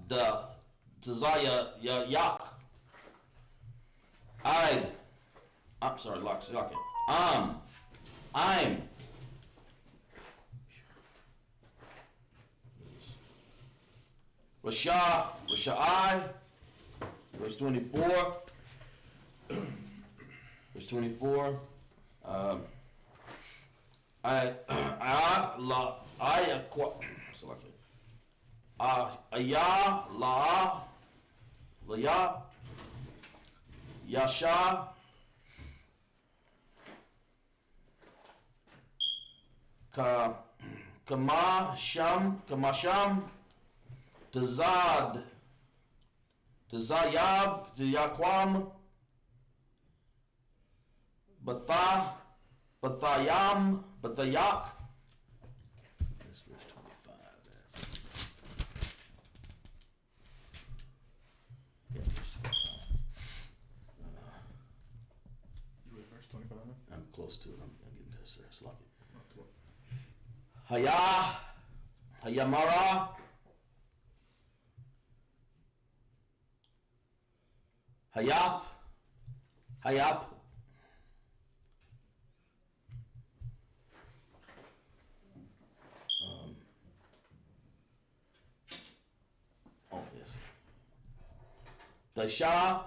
the Yak. I'm sorry, I'm Rashai, verse 24. Verse 24. Yasha, Kamasham, Tazayab, Yaquam, Bathayak. That's verse 25 there. Yeah, verse 25. You read verse 25 now? I'm close to it. I'm getting to this there. It's like it. Oh, Hayamara, Hayap. Yes. The Shah,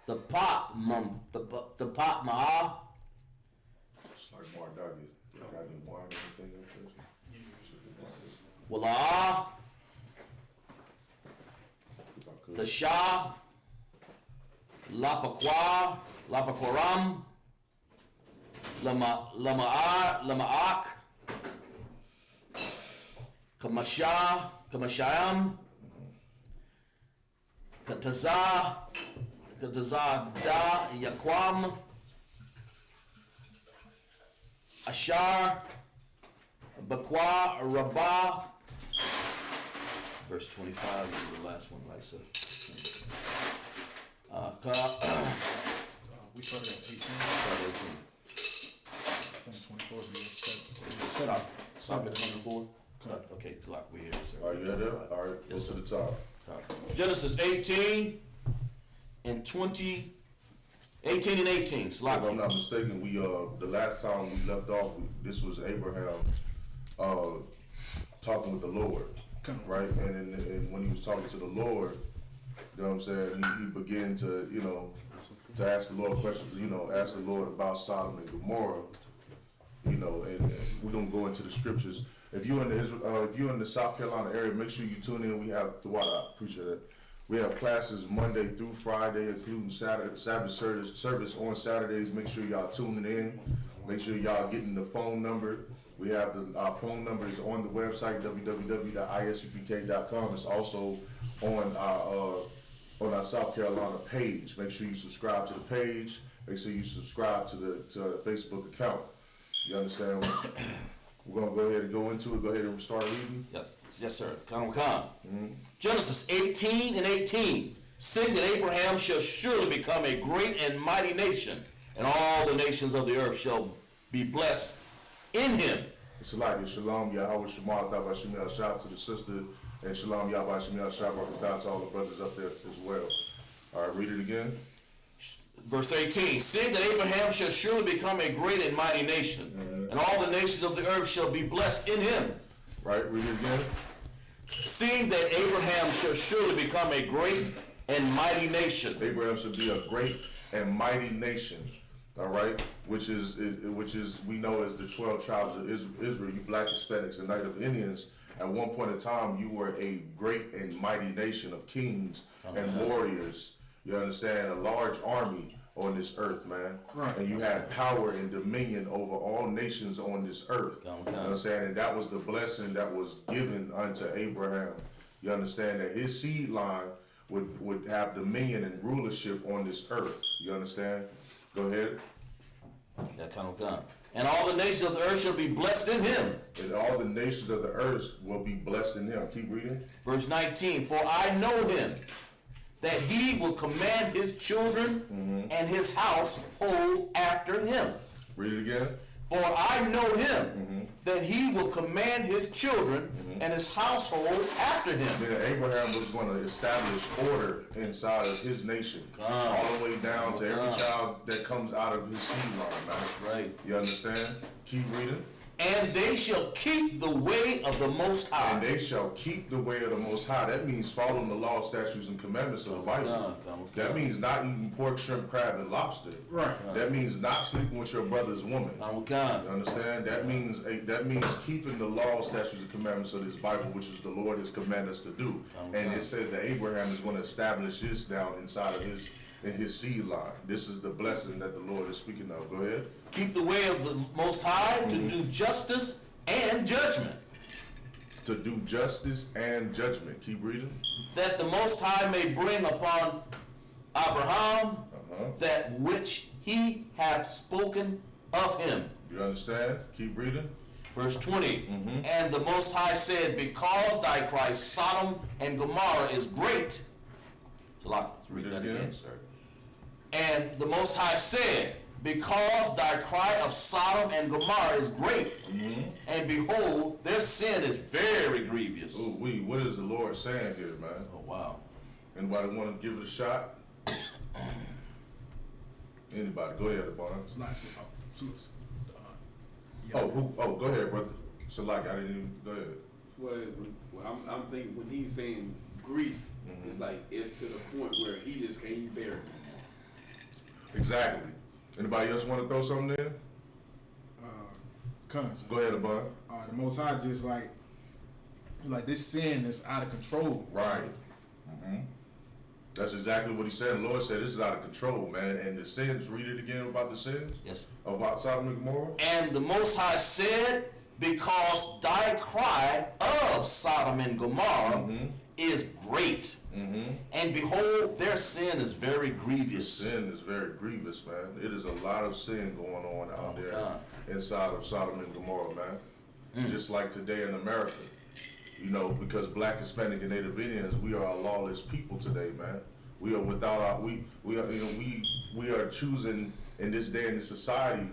the Pot Ma'a. It's like Mark Duggan. Got any wine or anything up there? Wallah, the Shah, Lapakwaram, Lama'ak, Kamashayam, Katazah Da Yaquam, Ashar, Bakwa Rabah. Verse 25 is the last one, right? So, we started at 18. I think 24 is set up. Stop at 24. Okay, it's like we're here. So Are you at it? All right, go yes, to the top. Sorry. Genesis 18 and 20. 18 and 18. If I'm not mistaken, we the last time we left off, this was Abraham talking with the Lord, right? And when he was talking to the Lord, you know what I'm saying, he began to, to ask the Lord questions, ask the Lord about Sodom and Gomorrah, and we're gonna go into the scriptures. If you're in the South Carolina area, make sure you tune in. We have I appreciate it. We have classes Monday through Friday, including Sabbath service on Saturdays. Make sure y'all tuning in. Make sure y'all getting the phone number. We have our phone number is on the website www.ISUPK.com. It's also on our South Carolina page. Make sure you subscribe to the page. Make sure you subscribe to the Facebook account. You understand? We're gonna go ahead and go into it. Go ahead and start reading. Yes, sir. Come. Genesis 18 and 18. See that Abraham shall surely become a great and mighty nation, and all the nations of the earth shall be blessed in him. It's like Shalom Yahweh Shema Tabashim Yahshab to the sister, and Shalom Yahweh Shema Yahshab to all the brothers up there as well. All right, read it again. Verse 18, seeing that Abraham shall surely become a great and mighty nation, and all the nations of the earth shall be blessed in him. Right, read it again. Seeing that Abraham shall surely become a great and mighty nation. Abraham should be a great and mighty nation. All right, which is we know as the 12 tribes of Israel, you Black Hispanics and Native Indians. At one point in time, you were a great and mighty nation of kings and warriors. You understand? A large army on this earth, man. Right. And you had power and dominion over all nations on this earth. You know what I'm saying? And that was the blessing that was given unto Abraham. You understand that his seed line would have dominion and rulership on this earth. You understand? Go ahead. And all the nations of the earth shall be blessed in him. And all the nations of the earth will be blessed in him. Keep reading. Verse 19, for I know him, that he will command his children and his household after him. Read it again. For I know him, that he will command his children and his household after him. Then Abraham was going to establish order inside of his nation, all the way down to every child that comes out of his seed line. That's right. You understand? Keep reading. And they shall keep the way of the Most High. And they shall keep the way of the Most High. That means following the law, statutes, and commandments of the Bible. That means not eating pork, shrimp, crab, and lobster. Right. That means not sleeping with your brother's woman. You understand? That means keeping the law, statutes, and commandments of this Bible, which is the Lord has commanded us to do. And it says that Abraham is going to establish this down inside of his seed line. This is the blessing that the Lord is speaking of. Go ahead. Keep the way of the Most High to do justice and judgment. To do justice and judgment. Keep reading. That the Most High may bring upon Abraham that which he hath spoken of him. You understand? Keep reading. Verse 20. And the Most High said, because thy cry Sodom and Gomorrah is great. So let's read that again, sir. And the Most High said, because thy cry of Sodom and Gomorrah is great, and behold, their sin is very grievous. Oh, what is the Lord saying here, man? Oh, wow. Anybody want to give it a shot? Anybody? Go ahead, Abon. Go ahead, brother. Salaki, I didn't even, go ahead. Well, I'm thinking when he's saying grief, it's like it's to the point where he just can't bear it. Exactly. Anybody else want to throw something in? Go ahead, Abon. The Most High just like this sin is out of control. Right. That's exactly what he said. The Lord said this is out of control, man. And the sins, read it again about the sins. Yes. About Sodom and Gomorrah. And the Most High said, because thy cry of Sodom and Gomorrah is great. And behold, their sin is very grievous. The sin is very grievous, man. It is a lot of sin going on out there inside of Sodom and Gomorrah, man. Just like today in America. You know, because Black, Hispanic, and Native Indians, we are a lawless people today, man. We are without our, we are choosing in this day in this society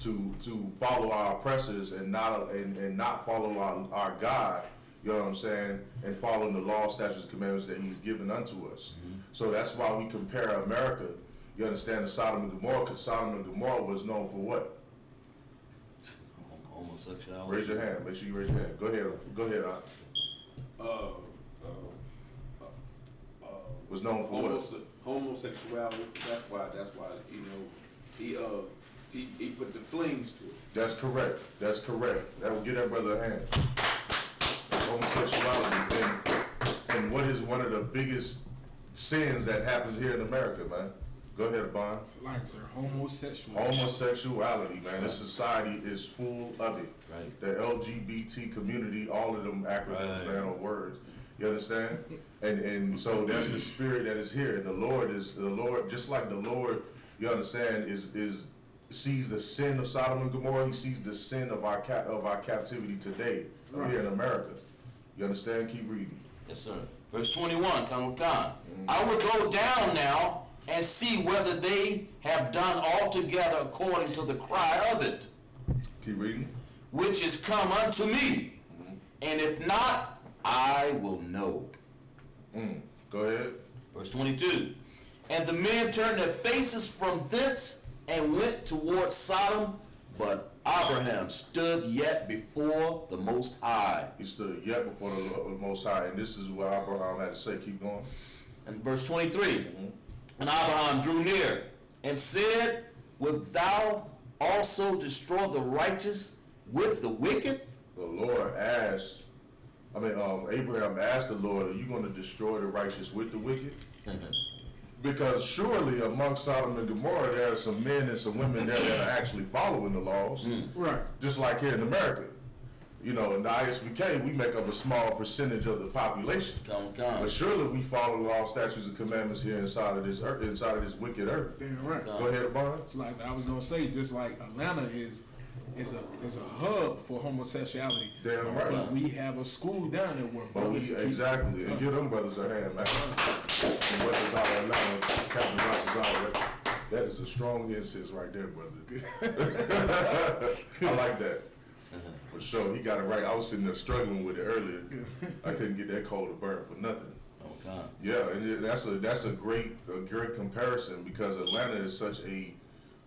to follow our oppressors and not follow our God. You know what I'm saying? And following the law, statutes, and commandments that He's given unto us. So that's why we compare America. You understand, to Sodom and Gomorrah, because Sodom and Gomorrah was known for what? Homosexuality. Raise your hand. Make sure you raise your hand. Go ahead. Go ahead. Was known for what? Homosexuality. That's why you know he put the flames to it. That's correct. That's correct. That will give that brother a hand. Homosexuality and what is one of the biggest sins that happens here in America, man? Go ahead, Bond. Like, sir, homosexuality. Homosexuality, man. This society is full of it. Right. The LGBT community, all of them acronyms, man, or words. You understand? And so that's the spirit that is here. And the Lord, just like the Lord, you understand, is sees the sin of Sodom and Gomorrah. He sees the sin of our captivity today here in America. You understand? Keep reading. Yes, sir. Verse 21, I will go down now and see whether they have done altogether according to the cry of it. Keep reading. Which is come unto me. And if not, I will know. Go ahead. Verse 22. And the men turned their faces from thence and went toward Sodom, but Abraham stood yet before the Most High. He stood yet before the Most High, and this is what Abraham had to say. Keep going. And verse 23. And Abraham drew near and said, wilt thou also destroy the righteous with the wicked? The Lord asked, Abraham asked the Lord, are you going to destroy the righteous with the wicked? Because surely among Sodom and Gomorrah, there are some men and some women there that are actually following the laws. Right. Just like here in America. You know, in the I.S.U.P.K, we make up a small percentage of the population. But surely we follow the law, statutes, and commandments here inside of this earth, inside of this wicked earth. Damn right. Go ahead, Bond. It's like I was gonna say, just like Atlanta is a hub for homosexuality. Damn right. But we have a school down there where brothers exactly. And give them brothers a hand, man. And brothers out of Atlanta, Captain Ross, that is a strong incense right there, brother. I like that. For sure, he got it right. I was sitting there struggling with it earlier. I couldn't get that coal to burn for nothing. Okay. Yeah, and that's a great comparison because Atlanta is such a,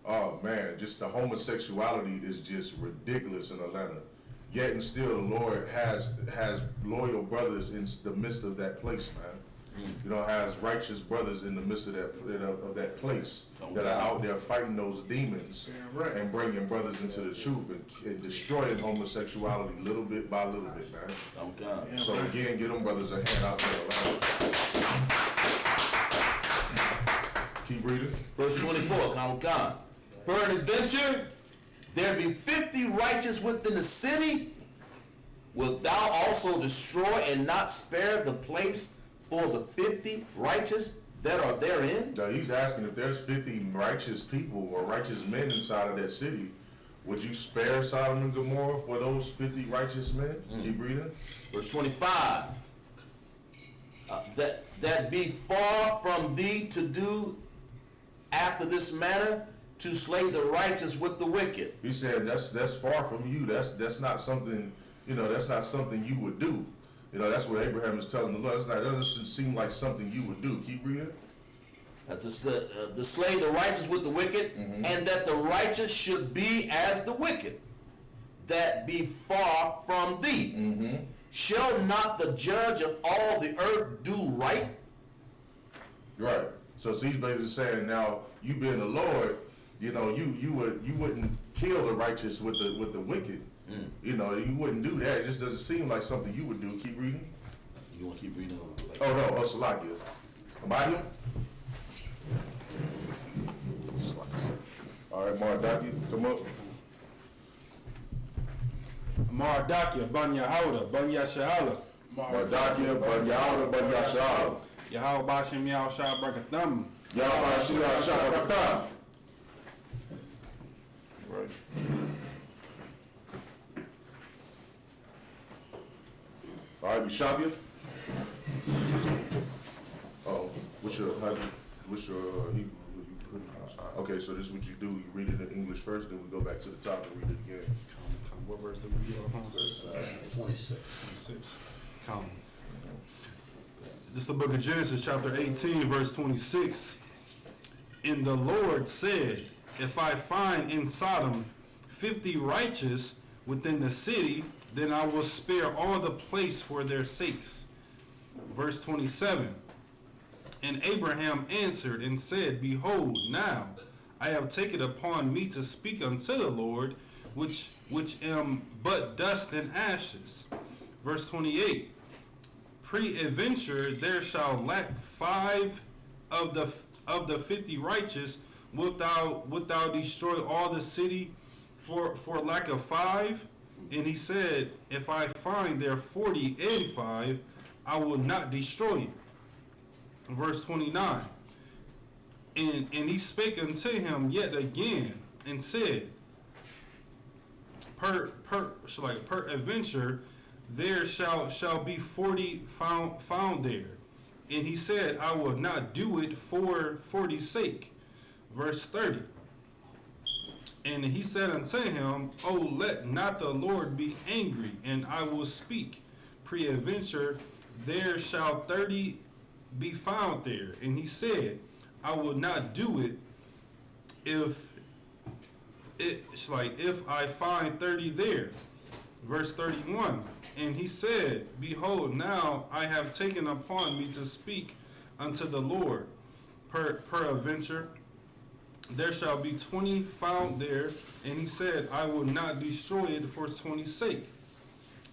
oh man, just the homosexuality is just ridiculous in Atlanta. Yet and still, the Lord has loyal brothers in the midst of that place, man. You know, has righteous brothers in the midst of that place that are out there fighting those demons and bringing brothers into the truth and destroying homosexuality little bit by little bit, man. Okay. So again, give them brothers a hand out there. Keep reading. Verse 24, Come. Peradventure, there be 50 righteous within the city, wilt thou also destroy and not spare the place for the 50 righteous that are therein? Now he's asking if there's 50 righteous people or righteous men inside of that city, would you spare Sodom and Gomorrah for those 50 righteous men? Keep reading. Verse 25, that be far from thee to do after this manner, to slay the righteous with the wicked. He said that's far from you. That's not something, that's not something you would do. That's what Abraham is telling the Lord. That doesn't seem like something you would do. Keep reading. To slay the righteous with the wicked, and that the righteous should be as the wicked, that be far from thee. Shall not the judge of all the earth do right? Right. So he's basically saying, now you being the Lord, you wouldn't kill the righteous with the wicked. You wouldn't do that. It just doesn't seem like something you would do. Keep reading. You want to keep reading? Oh no, Salakia. Amadia? All right, Mardaki, come up. Mardakia, Banya Hauda, Banya Shahala. Mardakia, Banyauda, Banyashala. Yahweh Bashim Yahweh Shah Brakatham. Yahweh Shah Shah. Right. All right, Mishabia. Oh, what's your Hebrew? Okay, so this is what you do. You read it in English first, then we go back to the top and read it again. What verse did we read off on? Verse 26. 26. Count. This is the book of Genesis, chapter 18, verse 26. And the Lord said, if I find in Sodom 50 righteous within the city, then I will spare all the place for their sakes. Verse 27. And Abraham answered and said, behold, now I have taken upon me to speak unto the Lord, which am but dust and ashes. Verse 28. Peradventure there shall lack 5 of the 50 righteous. Wilt thou destroy all the city for lack of 5? And he said, if I find there 40 and 5, I will not destroy it. Verse 29. And he spake unto him yet again and said, peradventure there shall be 40 found there. And he said, I will not do it for 40's sake. Verse 30. And he said unto him, oh, let not the Lord be angry, and I will speak. Peradventure there shall 30 be found there. And he said, I will not do it if I find 30 there. Verse 31. And he said, behold, now I have taken upon me to speak unto the Lord. Peradventure there shall be 20 found there. And he said, I will not destroy it for 20's sake.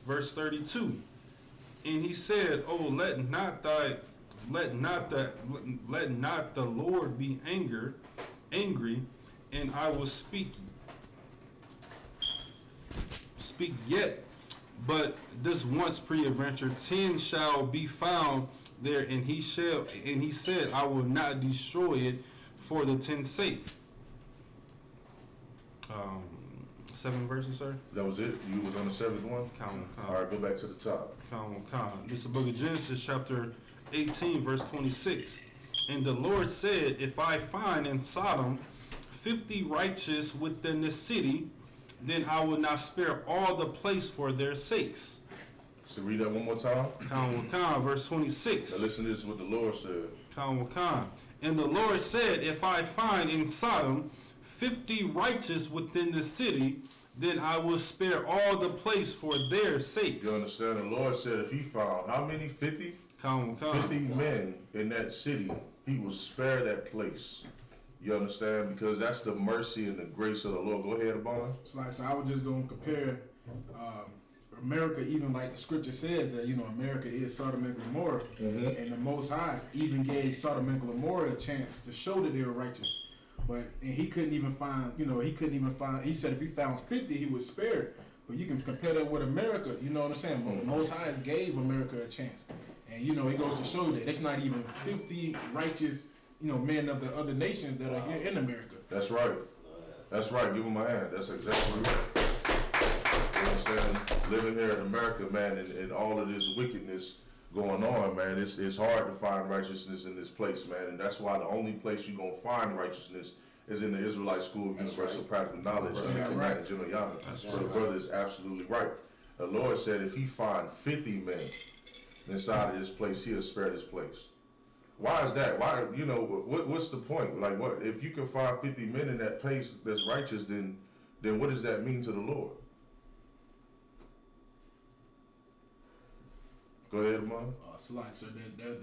Verse 32. And he said, oh, let not the Lord be angry, and I will speak yet, but this once peradventure 10 shall be found there, and he said, I will not destroy it for the 10's sake. 7 verses, sir. That was it? You was on the 7th one? Count. All right, go back to the top. Count. This is the book of Genesis, chapter 18, verse 26. And the Lord said, if I find in Sodom 50 righteous within the city, then I will not spare all the place for their sakes. So read that one more time. Verse 26. Now listen to this, what the Lord said. And the Lord said, if I find in Sodom 50 righteous within the city, then I will spare all the place for their sakes. You understand? The Lord said if he found how many? 50? 50 men in that city, he will spare that place. You understand? Because that's the mercy and the grace of the Lord. Go ahead, Abon. So I was just going to compare America, even like the scripture says that, America is Sodom and Gomorrah. And the Most High even gave Sodom and Gomorrah a chance to show that they were righteous. And he couldn't even find, he said if he found 50, he would spare it. But you can compare that with America, you know what I'm saying? But the Most High gave America a chance. And, it goes to show that it's not even 50 righteous, men of the other nations that are here in America. That's right. That's right. Give him a hand. That's exactly right. You understand? Living here in America, man, and all of this wickedness going on, man, it's hard to find righteousness in this place, man. And that's why the only place you're going to find righteousness is in the Israelite School of Universal Practical Knowledge. So the brother is absolutely right. The Lord said if he find 50 men inside of this place, he'll spare this place. Why is that? Why, what's the point? Like, what if you can find 50 men in that place that's righteous, then what does that mean to the Lord? Go ahead, Amon. So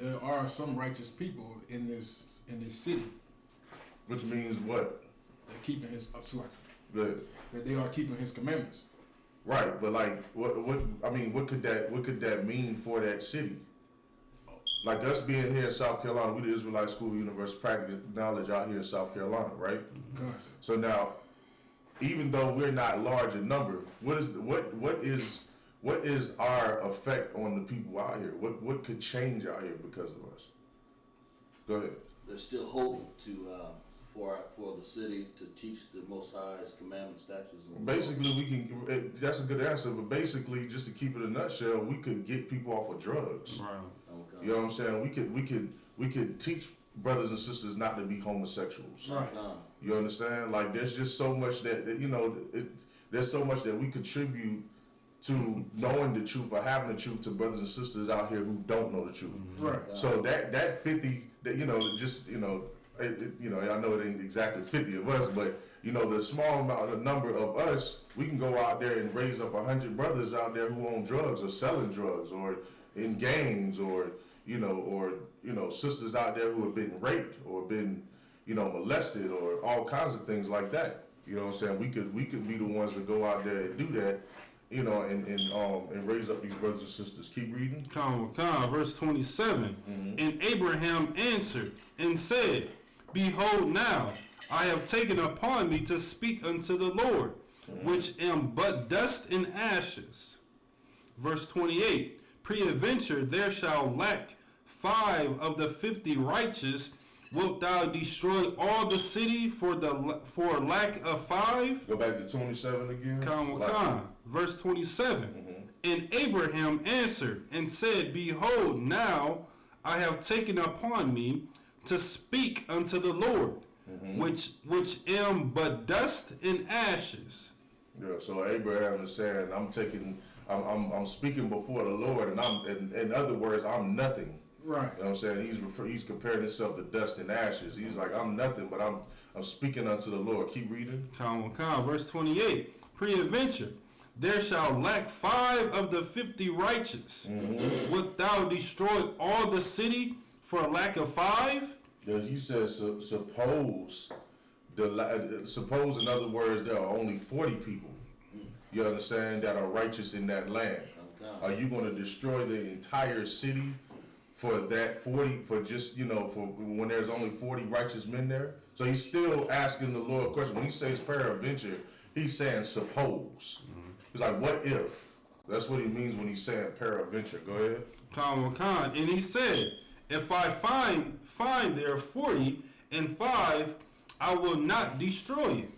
there are some righteous people in this city. Which means what? They're keeping his Good. that they are keeping his commandments. Right, but like, what could that mean for that city? Like us being here in South Carolina, we the Israelite School of Universal Practical Knowledge out here in South Carolina, right? So now, even though we're not large in number, what is our effect on the people out here? What could change out here because of us? Go ahead. There's still hope to for the city to teach the Most High's commandments, statutes, and laws. Basically, we can. That's a good answer, but basically, just to keep it in a nutshell, we could get people off of drugs. Right. Okay. You know what I'm saying? We could teach brothers and sisters not to be homosexuals. Right. You understand? Like, there's just so much that there's so much that we contribute to knowing the truth or having the truth to brothers and sisters out here who don't know the truth. Right. So that 50, that I know it ain't exactly 50 of us, but the small amount, the number of us, we can go out there and raise up 100 brothers out there who own drugs or selling drugs or in gangs or sisters out there who have been raped or been molested or all kinds of things like that. You know what I'm saying? We could be the ones that go out there and do that. And raise up these brothers and sisters. Keep reading. Verse 27. And Abraham answered and said, Behold, now I have taken upon me to speak unto the Lord, which am but dust and ashes. Verse 28. Peradventure there shall lack 5 of the 50 righteous. Wilt thou destroy all the city for lack of 5? Go back to 27 again. Verse 27. And Abraham answered and said, Behold, now I have taken upon me to speak unto the Lord, which am but dust and ashes. Yeah. So Abraham is saying, I'm speaking before the Lord, and in other words, I'm nothing. Right. You know what I'm saying? He's comparing himself to dust and ashes. He's like, I'm nothing, but I'm speaking unto the Lord. Keep reading. Verse 28. Peradventure there shall lack 5 of the 50 righteous. Wilt thou destroy all the city for lack of 5? Because you said suppose in other words there are only 40 people. You understand, that are righteous in that land. Are you going to destroy the entire city for that 40, for just, for when there's only 40 righteous men there? So he's still asking the Lord a question. When he says peradventure, he's saying suppose. He's like, what if? That's what he means when he's saying peradventure. Go ahead. And he said, if I find there 40 and 5, I will not destroy it.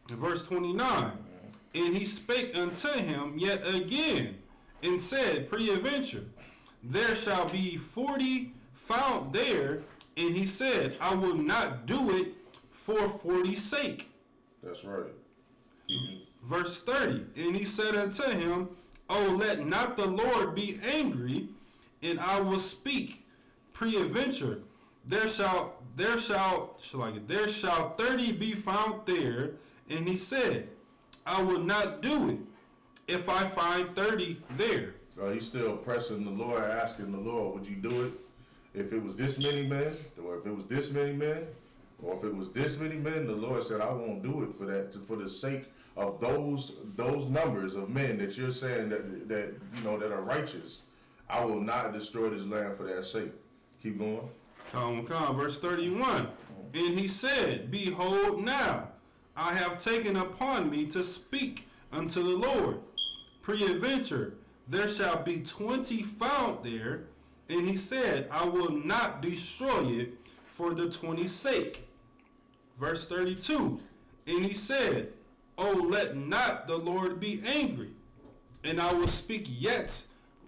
Verse 29. And he spake unto him yet again, and said, Peradventure, there shall be 40 found there. And he said, I will not do it for 40's sake. That's right. Verse 30. And he said unto him, O let not the Lord be angry, and I will speak. Peradventure, there shall 30 be found there. And he said, I will not do it if I find 30 there. He's still pressing the Lord, asking the Lord, would you do it if it was this many men, or if it was this many men, or if it was this many men? The Lord said, I won't do it for that, for the sake of those numbers of men that you're saying that you know that are righteous. I will not destroy this land for that sake. Keep going. Come, verse 31. And he said, Behold, now I have taken upon me to speak unto the Lord. Peradventure, there shall be 20 found there. And he said, I will not destroy it for the 20's sake. Verse 32. And he said, O let not the Lord be angry, and I will speak yet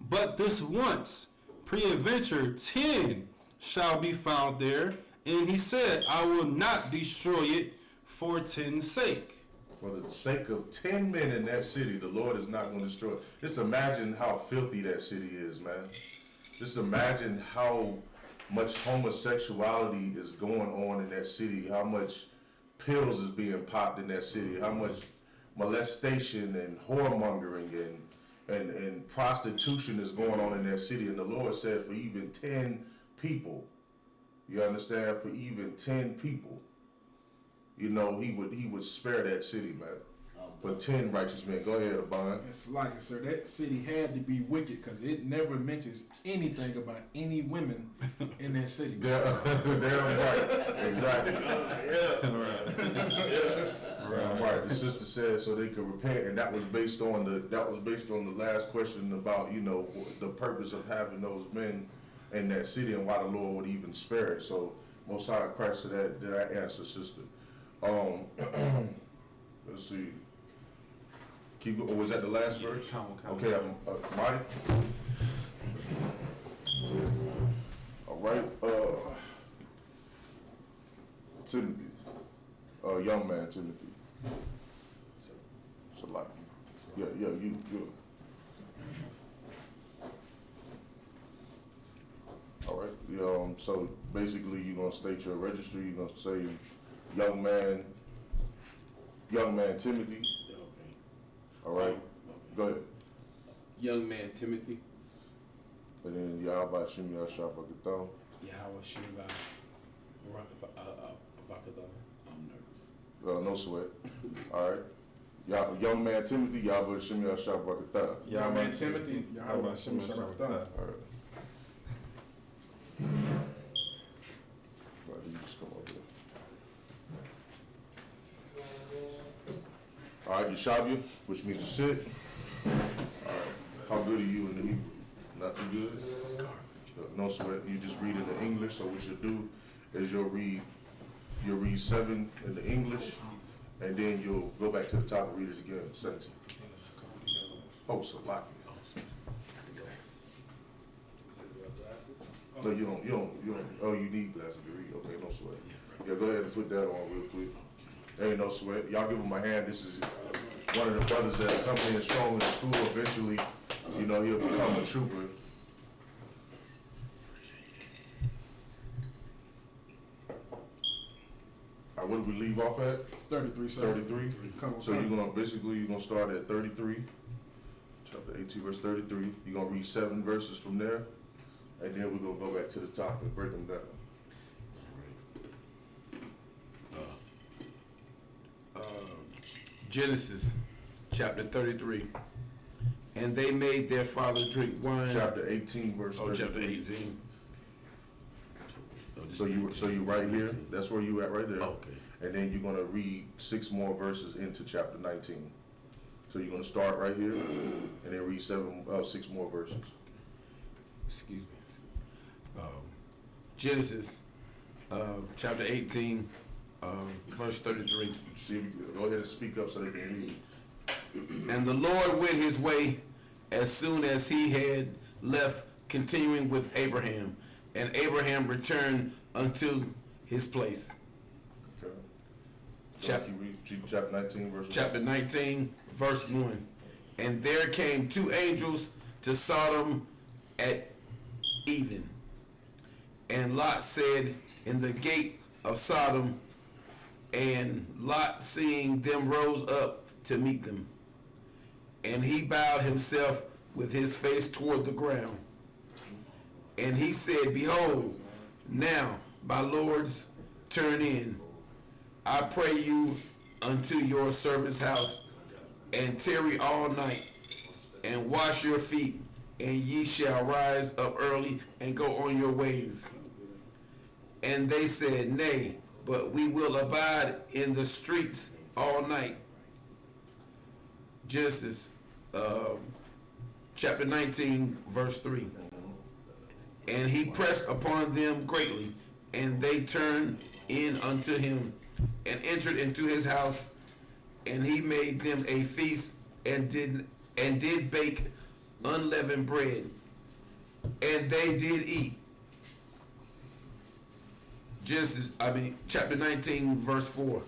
but this once. Peradventure 10 shall be found there. And he said, I will not destroy it for 10's sake. For the sake of 10 men in that city, the Lord is not going to destroy it. Just imagine how filthy that city is, man. Just imagine how much homosexuality is going on in that city, how much pills is being popped in that city, how much molestation and whoremongering and prostitution is going on in that city. And the Lord said for even 10 people, you understand, for even 10 people, you know, he would spare that city, man. For 10 righteous men. Go ahead, Abon. It's like it, sir. That city had to be wicked because it never mentions anything about any women in that city. Damn right. Exactly. Right. The sister said so they could repent, and that was based on the last question about, you know, the purpose of having those men in that city and why the Lord would even spare it. So Most High Christ, did that answer, sister? Let's see. Keep going. Was that the last verse? Okay, Marty. All right. Timothy. Young man Timothy. Shalom. Yeah, you. All right. So basically, you're gonna state your registry. You're gonna say, young man Timothy. All right. Go ahead. Young man Timothy. And then YAHANNA. YAHANNA. I'm nervous. No sweat. All right. Young man Timothy. YAHANNA. Young man Timothy. YAHANNA. All right. Right, you just come over here. All right, Yeshabia, which means to sit. All right. How good are you in the Hebrew? Not too good? No sweat. You just read in the English. So what you'll do is you'll read 7 in the English, and then you'll go back to the top and read it again. 17. Oh, so lot. No, you don't. Oh, you need glasses to read. Okay, no sweat. Yeah, go ahead and put that on real quick. There ain't no sweat. Y'all give him a hand. This is one of the brothers that come in strong in the school. Eventually, you know, he'll become a trooper. All right, what did we leave off at? 33, sir. 33. So you're gonna start at 33. Chapter 18, verse 33. You're gonna read 7 verses from there. And then we're going to go back to the top and break them down. Genesis chapter 33. And they made their father drink wine. Chapter 18, verse 33. Oh, chapter 18. So you right here. That's where you at right there. Okay. And then you're going to read 6 more verses into chapter 19. So you're going to start right here and then read 6 more verses. Excuse me. Genesis chapter 18, verse 33. Go ahead and speak up so they can hear you. And the Lord went his way as soon as he had left, continuing with Abraham. And Abraham returned unto his place. Okay. Chapter 19, verse 1. Chapter 19, verse 1. And there came two angels to Sodom at even. And Lot said in the gate of Sodom, and Lot, seeing them, rose up to meet them. And he bowed himself with his face toward the ground. And he said, Behold, now, my lords, turn in, I pray you, unto your servant's house, and tarry all night, and wash your feet, and ye shall rise up early and go on your ways. And they said, Nay, but we will abide in the streets all night. Genesis chapter 19, verse 3. And he pressed upon them greatly, and they turned in unto him, and entered into his house, and he made them a feast, and did bake unleavened bread, and they did eat. Chapter 19, verse 4.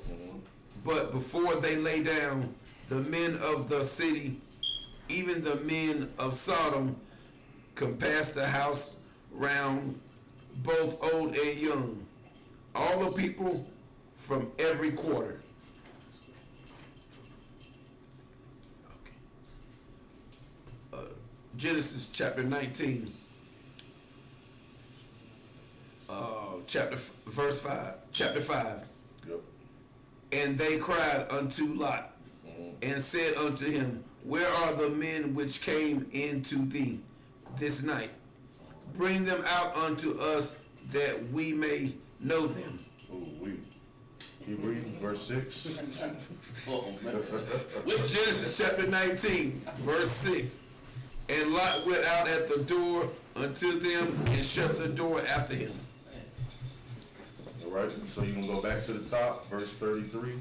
But before they lay down, the men of the city, even the men of Sodom, compassed the house round, both old and young, all the people from every quarter. Genesis chapter 19, verse 5, chapter 5. Yep. And they cried unto Lot, and said unto him, Where are the men which came into thee this night? Bring them out unto us, that we may know them. Ooh, we. Keep reading, verse 6. Oh, man. Genesis chapter 19, verse 6. And Lot went out at the door unto them, and shut the door after him. All right, so you can go back to the top, verse 33,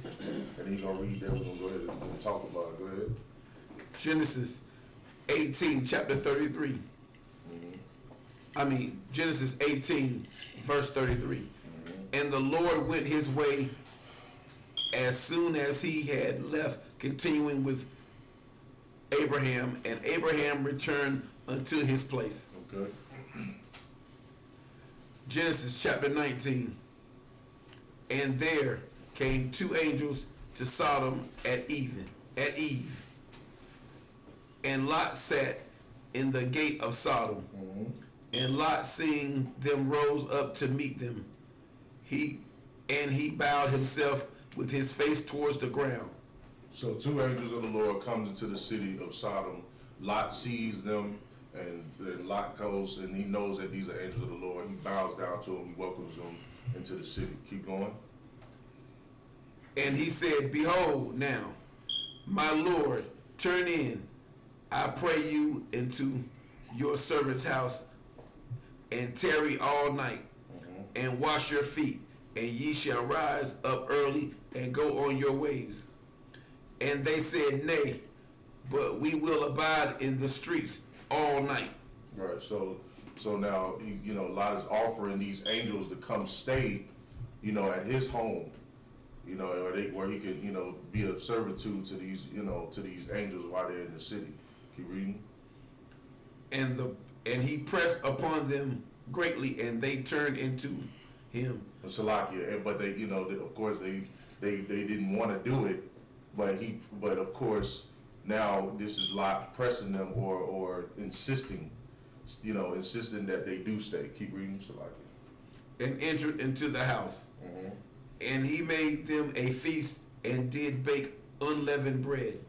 and he's going to read that. We're going to go ahead and talk about it. Go ahead. Genesis 18, chapter 33. Genesis 18, verse 33. And the Lord went his way as soon as he had left, continuing with Abraham, and Abraham returned unto his place. Okay. Genesis chapter 19. And there came two angels to Sodom at Eve. And Lot sat in the gate of Sodom. And Lot, seeing them, rose up to meet them. He bowed himself with his face towards the ground. So two angels of the Lord comes into the city of Sodom. Lot sees them, and then Lot goes, and he knows that these are angels of the Lord. He bows down to them. He welcomes them into the city. Keep going. And he said, Behold, now, my Lord, turn in, I pray you, into your servant's house, and tarry all night, and wash your feet, and ye shall rise up early and go on your ways. And they said, Nay, but we will abide in the streets all night. Right. So now Lot is offering these angels to come stay, at his home, where he can be of servitude to these angels while they're in the city. Keep reading. And he pressed upon them greatly, and they turned into him. Salakia, but they, of course they didn't want to do it, but of course now this is Lot pressing them or insisting that they do stay. Keep reading, Salakia. And entered into the house, and he made them a feast, and did bake unleavened bread,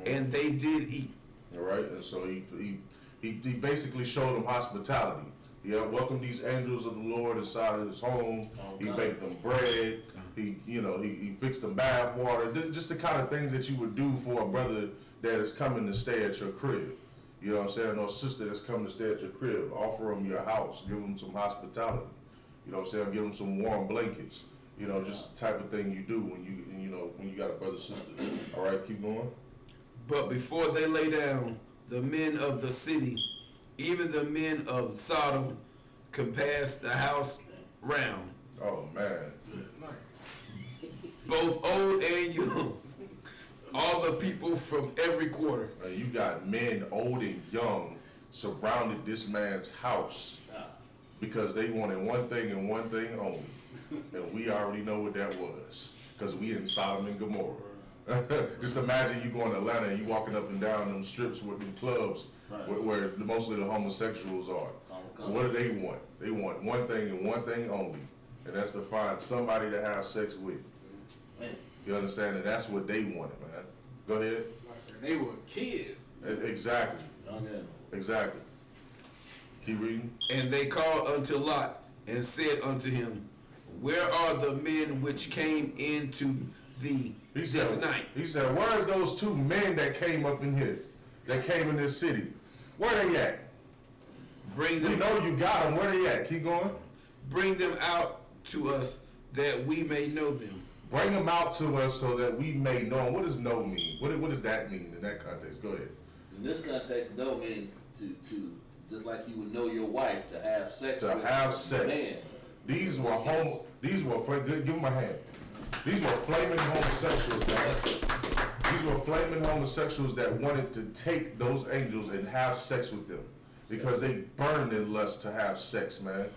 and they did eat. All right, and so he basically showed them hospitality. He welcomed these angels of the Lord inside of his home. He baked them bread. He fixed them bath water. Just the kind of things that you would do for a brother that is coming to stay at your crib. You know what I'm saying? Or sister that's coming to stay at your crib. Offer them your house. Give them some hospitality. You know what I'm saying? Give them some warm blankets. Just the type of thing you do when you got a brother sister. All right, keep going. But before they lay down, the men of the city, even the men of Sodom, compassed the house round. Oh man. both old and young, all the people from every quarter. And you got men old and young surrounded this man's house because they wanted one thing and one thing only. And we already know what that was because we in Sodom and Gomorrah. Just imagine you going to Atlanta and you walking up and down them strips with them clubs where mostly the homosexuals are. What do they want? They want one thing and one thing only, and that's to find somebody to have sex with. You understand? And that's what they wanted, man. Go ahead. They were kids. Exactly. Exactly. Keep reading. And they called unto Lot and said unto him, where are the men which came into thee this night? He said, where's those two men that came up in here, that came in this city? Where they at? Bring them. You know you got them. Where they at? Keep going. Bring them out to us that we may know them. Bring them out to us so that we may know them. What does know mean? What does that mean in that context? Go ahead. In this context, know means to just like you would know your wife to have sex with. To have sex. Man. These were give them a hand. These were flaming homosexuals, man. These were flaming homosexuals that wanted to take those angels and have sex with them. Because they burned in lust to have sex, man,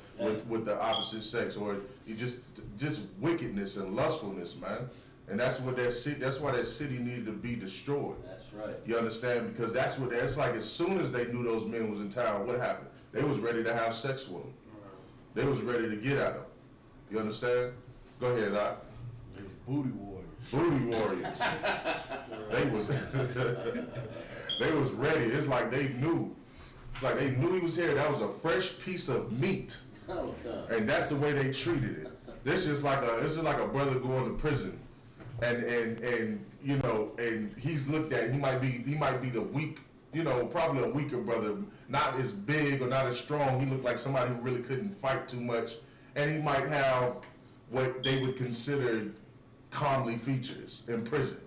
with the opposite sex, or you just wickedness and lustfulness, man. And that's what that's why that city needed to be destroyed. That's right. You understand? Because it's like as soon as they knew those men was in town, what happened? They was ready to have sex with them. They was ready to get at them. You understand? Go ahead, Doc. Booty warriors. Booty warriors. They was ready. It's like they knew. It's like they knew he was here. That was a fresh piece of meat. And that's the way they treated it. This is like a brother going to prison, and you know, and he's looked at. He might be the weak, you know, probably a weaker brother, not as big or not as strong. He looked like somebody who really couldn't fight too much, and he might have what they would consider comely features in prison.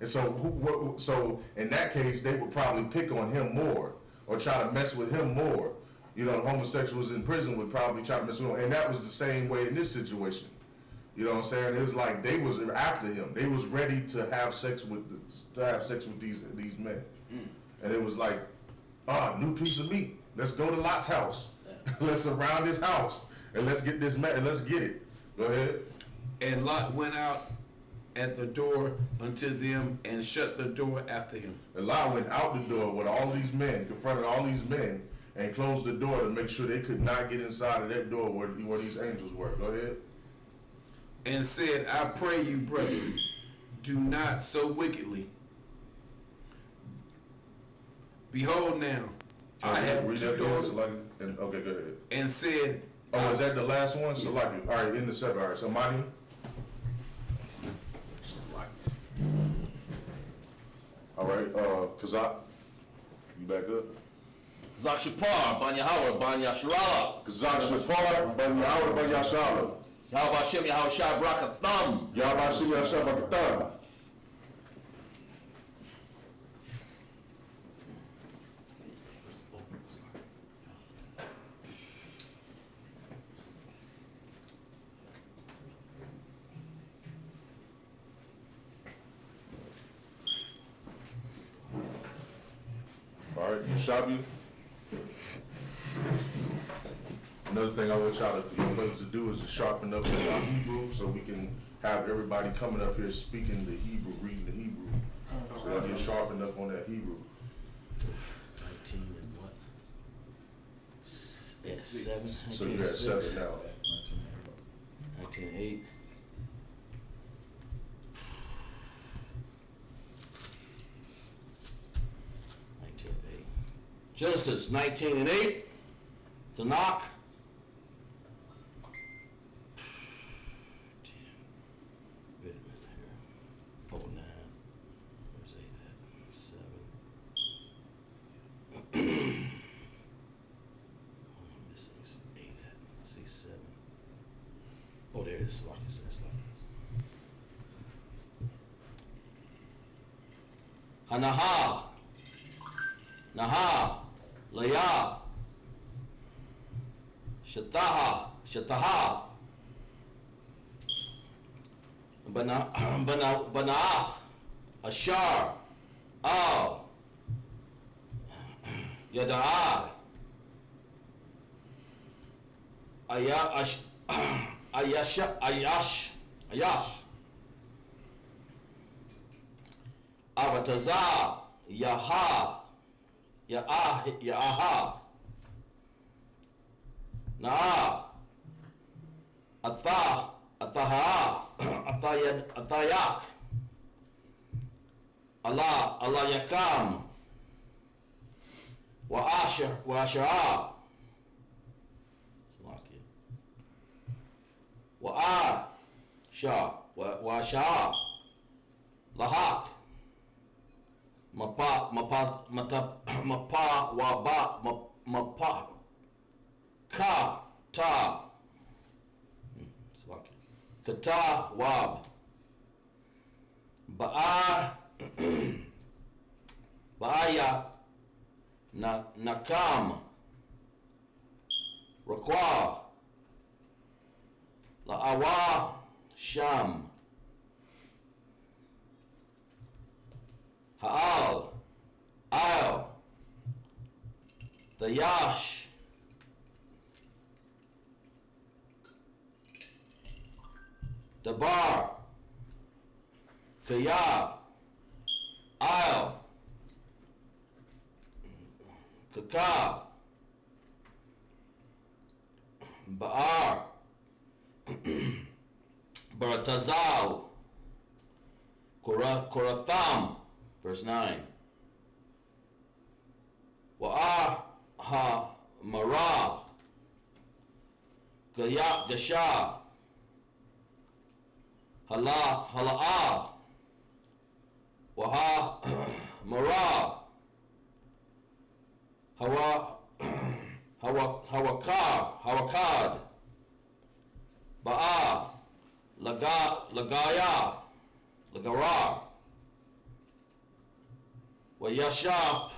And so in that case, they would probably pick on him more or try to mess with him more. You know, homosexuals in prison would probably try to mess with him. And that was the same way in this situation. You know what I'm saying? It was like they was after him. They was ready to have sex with these men. And it was like, new piece of meat. Let's go to Lot's house. Let's surround his house. And let's get this man and let's get it. Go ahead. And Lot went out at the door unto them and shut the door after him. And Lot went out the door with all these men, confronted all these men, and closed the door to make sure they could not get inside of that door where these angels were. Go ahead. And said, I pray you, brethren, do not so wickedly. Behold now, I have read two that daughters. again, okay, go ahead. And said, Oh, is that the last one? Salaki. All right, in the seven. All right, so Mani. All right, Kazak, you back up? Zakshapar, Banya Howard, Banya Shalala. Kazak Shapar, Banya Howard, Banya Shalom. Yahweh Hashem, Yahweh Shai Brakatham. Yahweh Shim Yashab Bakatan. All right, Shabu. Another thing I want y'all to do is to sharpen up in our Hebrew so we can have everybody coming up here speaking the Hebrew, reading the Hebrew. So they'll get sharpened up on that Hebrew. 19 and what? 7. So you're at 7 now. 19:8. Genesis 19:8. Tanakh. Wait a minute here. Oh, 9. Where's 8 at? 7. I'm missing 8 at. See 7. Oh, there it is. Like I said, it's like. Hanaha. Naha. Leah. Shataha. Banaath, Ashar, Al, Yadai, Ayash, Avatazah, Yaha, Naah, Athayak, Allah Yakam, Wa'ashara, Wa'ashara, Lahak, Mapa, Ka, Ta, Kata, Wab, Ba'aya, Nakam, Rakwa, La'awa, Sham, Ha'al, Al, the Yash, Dabar, Kaya, Al, Kaka, Ba'ar, Baratazal, Koratham, verse 9. Wa'aha Mara, Gasha, Hala'ah, Waha Mara, Hawakad, Ba'a, Lagaya, Lagara, Wayashap,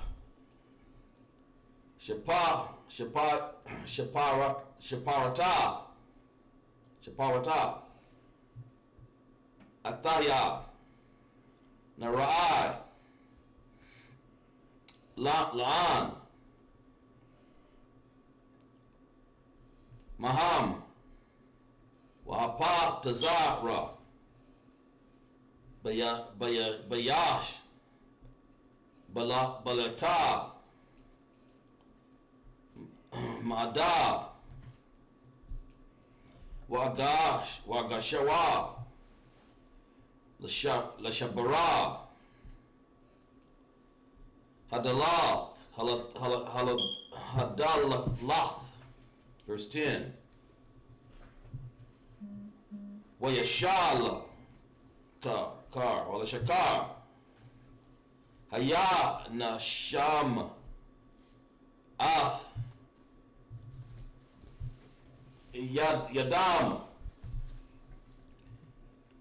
Shaparata, Athaya, Narai, La'an, Maham, Wa'apa Tazara, Bayash, Balata, Ma'ada, Wagashawa, Lashabara, Hadalath, Hadalath, verse 10. Wayashal, Wala Shakar, Haya Nasham, Ath, Yadam,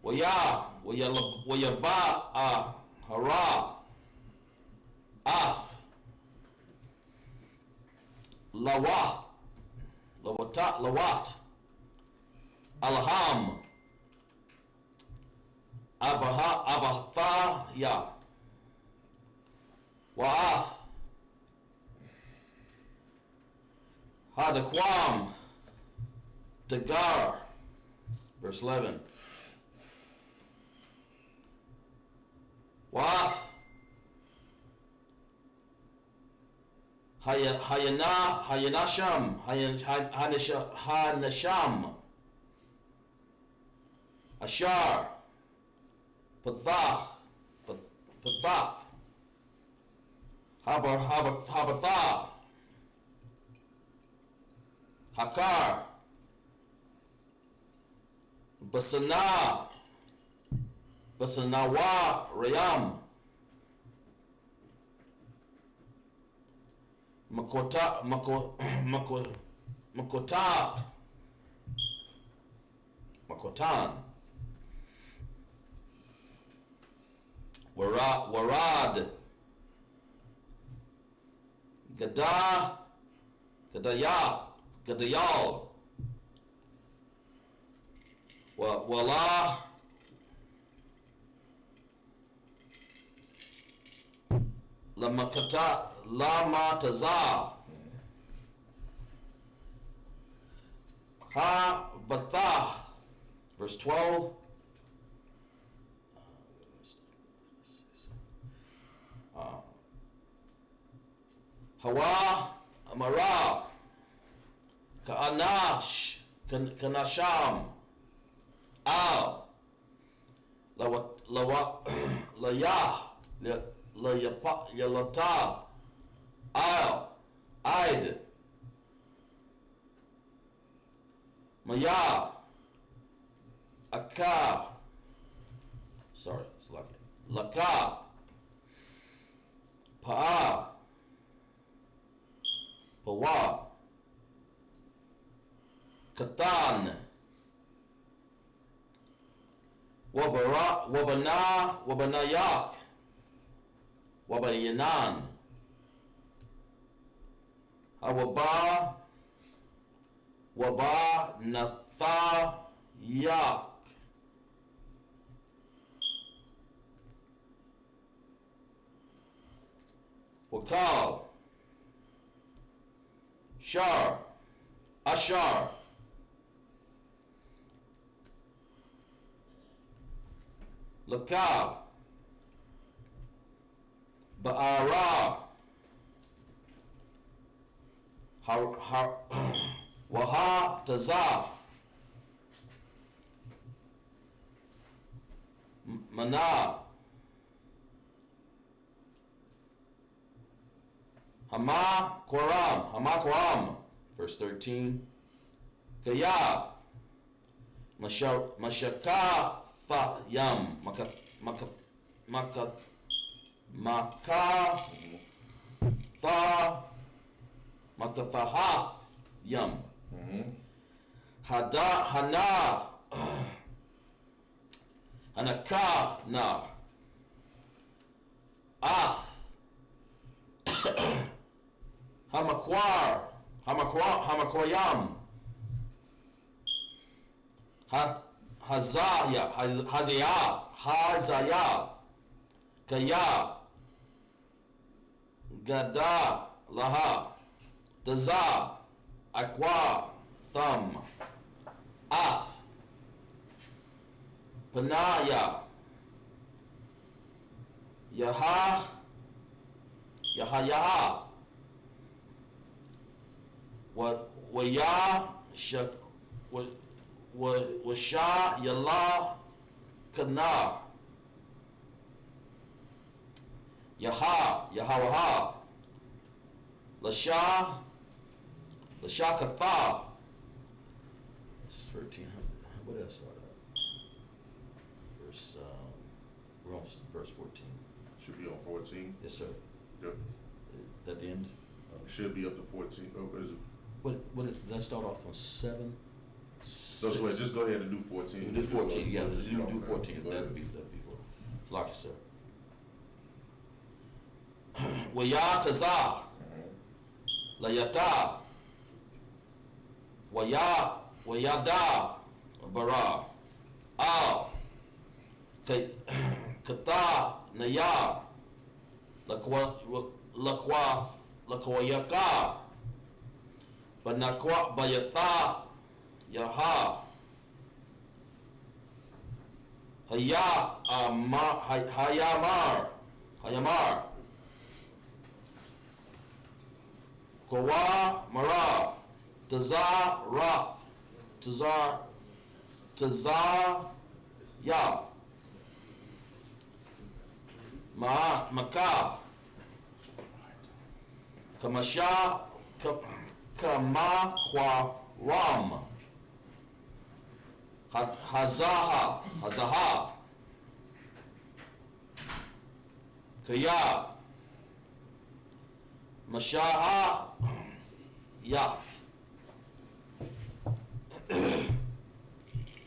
Wayaba, Hara, Ath, Lawat, Alham, Abathaya, Wa'ath, Hadakwam, Dagar, verse 11. Wa'ath, Hayanasham, Hanasham, Ashar, Pathath, Habathah, Hakar, Basanawa, Rayam, Makotan, Warad, Gadayal, Wala, Lamataza. Ha Batha. Verse 12. Hawa Amara. Ka'anash. Kanasham. Al. Layah. Yalata. Al. Id. Maya. Aka. Sorry, it's like it. Laka. Pa'a. Pawa. Katan. Wabanayak. Wabanayanan. Hawaba. Wabanathayak. Wakal. Shar. Ashar. Laka. Ba'ara. Waha Taza. Mana. Hama Quram. Verse 13. Kaya. Mashaka Yam. Maka Makathahath Yam. Hana Hanaka Na. Ath. Hamakwayam. Hazaya. Kaya. Gada. Laha. Daza. Akwa. Thumb. Ath. Panaya. Yaha. Washa Yala Kana. Yahawaha. Lasha Katha. It's 1300. What did I start at? We're on verse 14. Should be on 14. Yes, sir. Yep. At the end. Should be up to 14. Oh, is it? What did I start off on 7? No, so wait, just go ahead and do 14. We do 14. Yeah, You you know, do 14. go ahead. That'd be 4. It's like it, sir. Wayataza. Layata. Wayada. Bara. Al. Kata. Naya. Lakwayaka. Banakwa Bayata. Yaha. Hayamar. Kawa Mara. Tazar Rath. Tazar Ya. Maka. Kamasha. Kamakwa Ram. Hazaha. Kaya. Mashaha. Yath.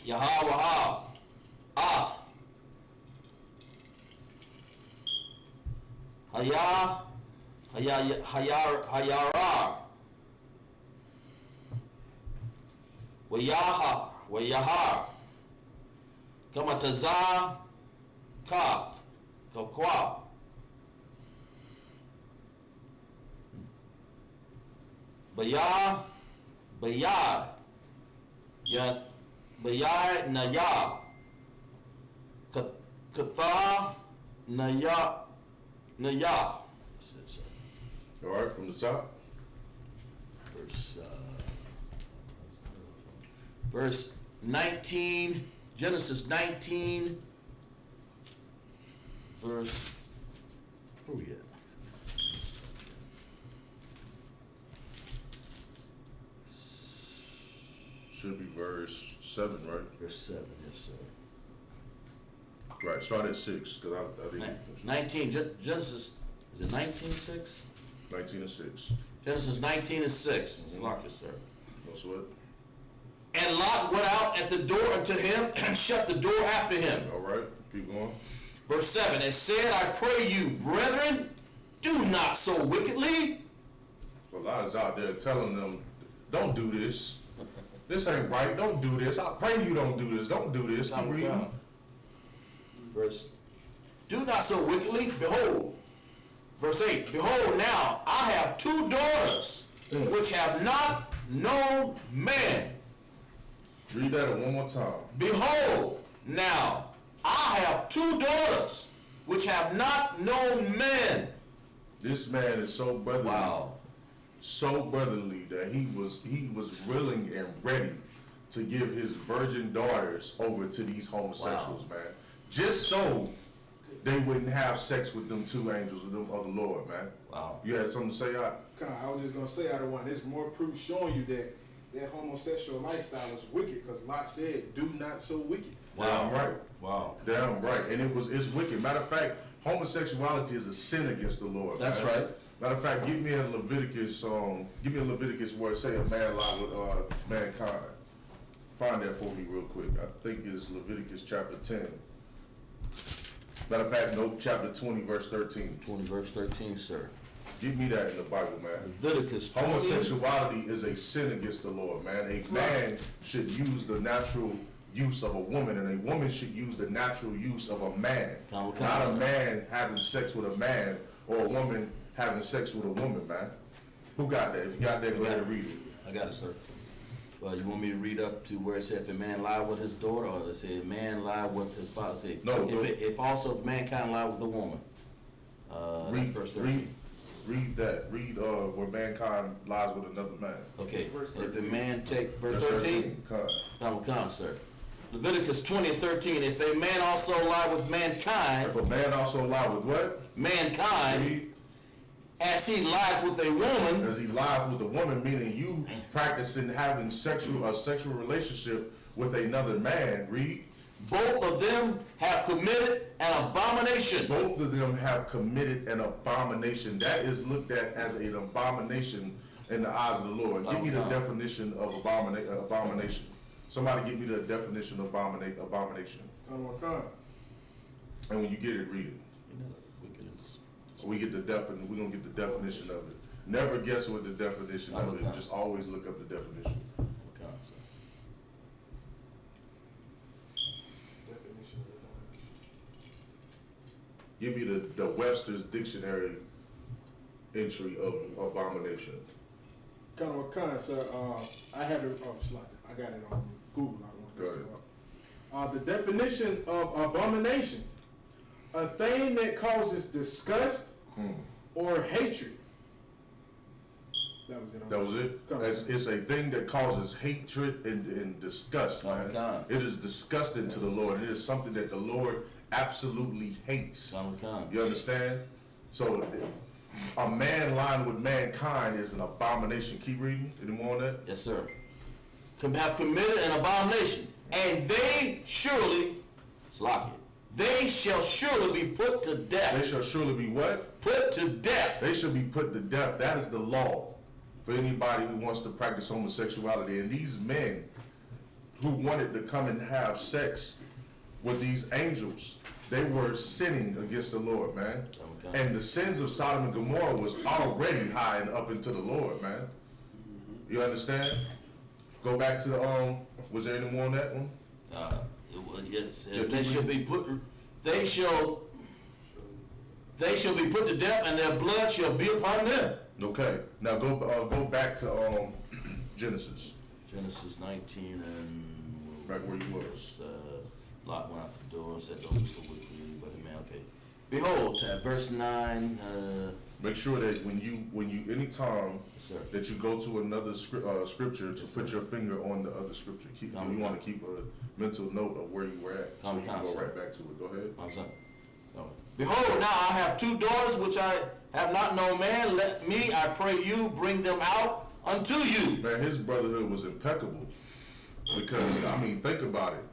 Yahawaha. Ath. Hayara. Wayahar. Kamataza. Kak. Kakwa. Bayah, Naya, Katha, Naya. That's it, sir. All right, from the top. Verse 19, Genesis 19, verse, where we at? Should be verse 7, right? Verse 7, yes, sir. Right, start at 6, because I didn't finish. 19, Genesis, is it 19:6? 19 and 6. Genesis 19:6. It's locked, sir. That's what? And Lot went out at the door unto him and shut the door after him. All right, keep going. Verse 7, and said, I pray you, brethren, do not so wickedly. So Lot is out there telling them, don't do this. This ain't right. Don't do this. I pray you don't do this. Don't do this. Keep reading. Verse, do not so wickedly. Behold, verse 8, behold, now I have 2 daughters which have not known man. Read that one more time. Behold, now I have 2 daughters which have not known man. This man is so brotherly. Wow. So brotherly that he was willing and ready to give his virgin daughters over to these homosexuals, man. Just so they wouldn't have sex with them 2 angels of the Lord, man. Wow. You had something to say, I was just gonna say, out of one, there's more proof showing you that their homosexual lifestyle is wicked, because Lot said, "Do not so wicked." Damn right. Wow. Damn right. And it's wicked. Matter of fact, homosexuality is a sin against the Lord. That's man. right. Matter of fact, give me a Leviticus where it say a man lies with mankind. Find that for me real quick. I think it's Leviticus chapter 10. Matter of fact, no, chapter 20, verse 13. 20 verse 13, sir. Give me that in the Bible, man. Leviticus 20. Homosexuality is a sin against the Lord, man. A man should use the natural use of a woman, and a woman should use the natural use of a man. Not a man having sex with a man, or a woman having sex with a woman, man. Who got that? If you got that, go ahead and read it. I got it, sir. Well, you want me to read up to where it said if a man lie with his daughter, or it said man lie with his father? Say, No. If mankind lie with a woman. That's verse 13. Read that. Read where mankind lies with another man. Okay. Verse And if a 13. man take verse That's 13. Come, sir. Leviticus 20 and 13. If a man also lie with mankind. If a man also lie with what? Mankind. Read. As he lied with a woman. As he lies with a woman, meaning you practicing having a sexual relationship with another man. Read. Both of them have committed an abomination. Both of them have committed an abomination. That is looked at as an abomination in the eyes of the Lord. Give me the definition of abomination. Somebody give me the definition of abomination. And when you get it, read it. So we get the we're gonna get the definition of it. Never guess what the definition of it is. Just always look up the definition. Give me the Webster's dictionary entry of abomination. Sir, I have it. I got it on Google. The definition of abomination: a thing that causes disgust or hatred. That was it. That was it. It's a thing that causes hatred and disgust, man. It is disgusting to the Lord. It is something that the Lord absolutely hates. You understand? So a man lying with mankind is an abomination. Keep reading. Any more on that? Yes, sir. Have committed an abomination, and they surely, they shall surely be put to death. They shall surely be what? Put to death. They shall be put to death. That is the law for anybody who wants to practice homosexuality. And these men who wanted to come and have sex with these angels, they were sinning against the Lord, man. Okay. And the sins of Sodom and Gomorrah was already high and up into the Lord, man. You understand? Go back to was there any more on that one? Yes. They shall be put. They shall be put to death, and their blood shall be upon them. Okay. Now go back to Genesis. Genesis 19 and Back where you was. Lot went out the door and said, "Don't be so wicked." But man, okay. Behold, verse 9. Make sure that when you anytime Yes, sir. that you go to another scripture to put your finger on the other scripture. You want to keep a mental note of where you were at. So you can go right back to it. Go ahead. I'm sorry. No. Behold, now I have 2 daughters which I have not known man. Let me, I pray you, bring them out unto you. Man, his brotherhood was impeccable. Because, I mean, think about it.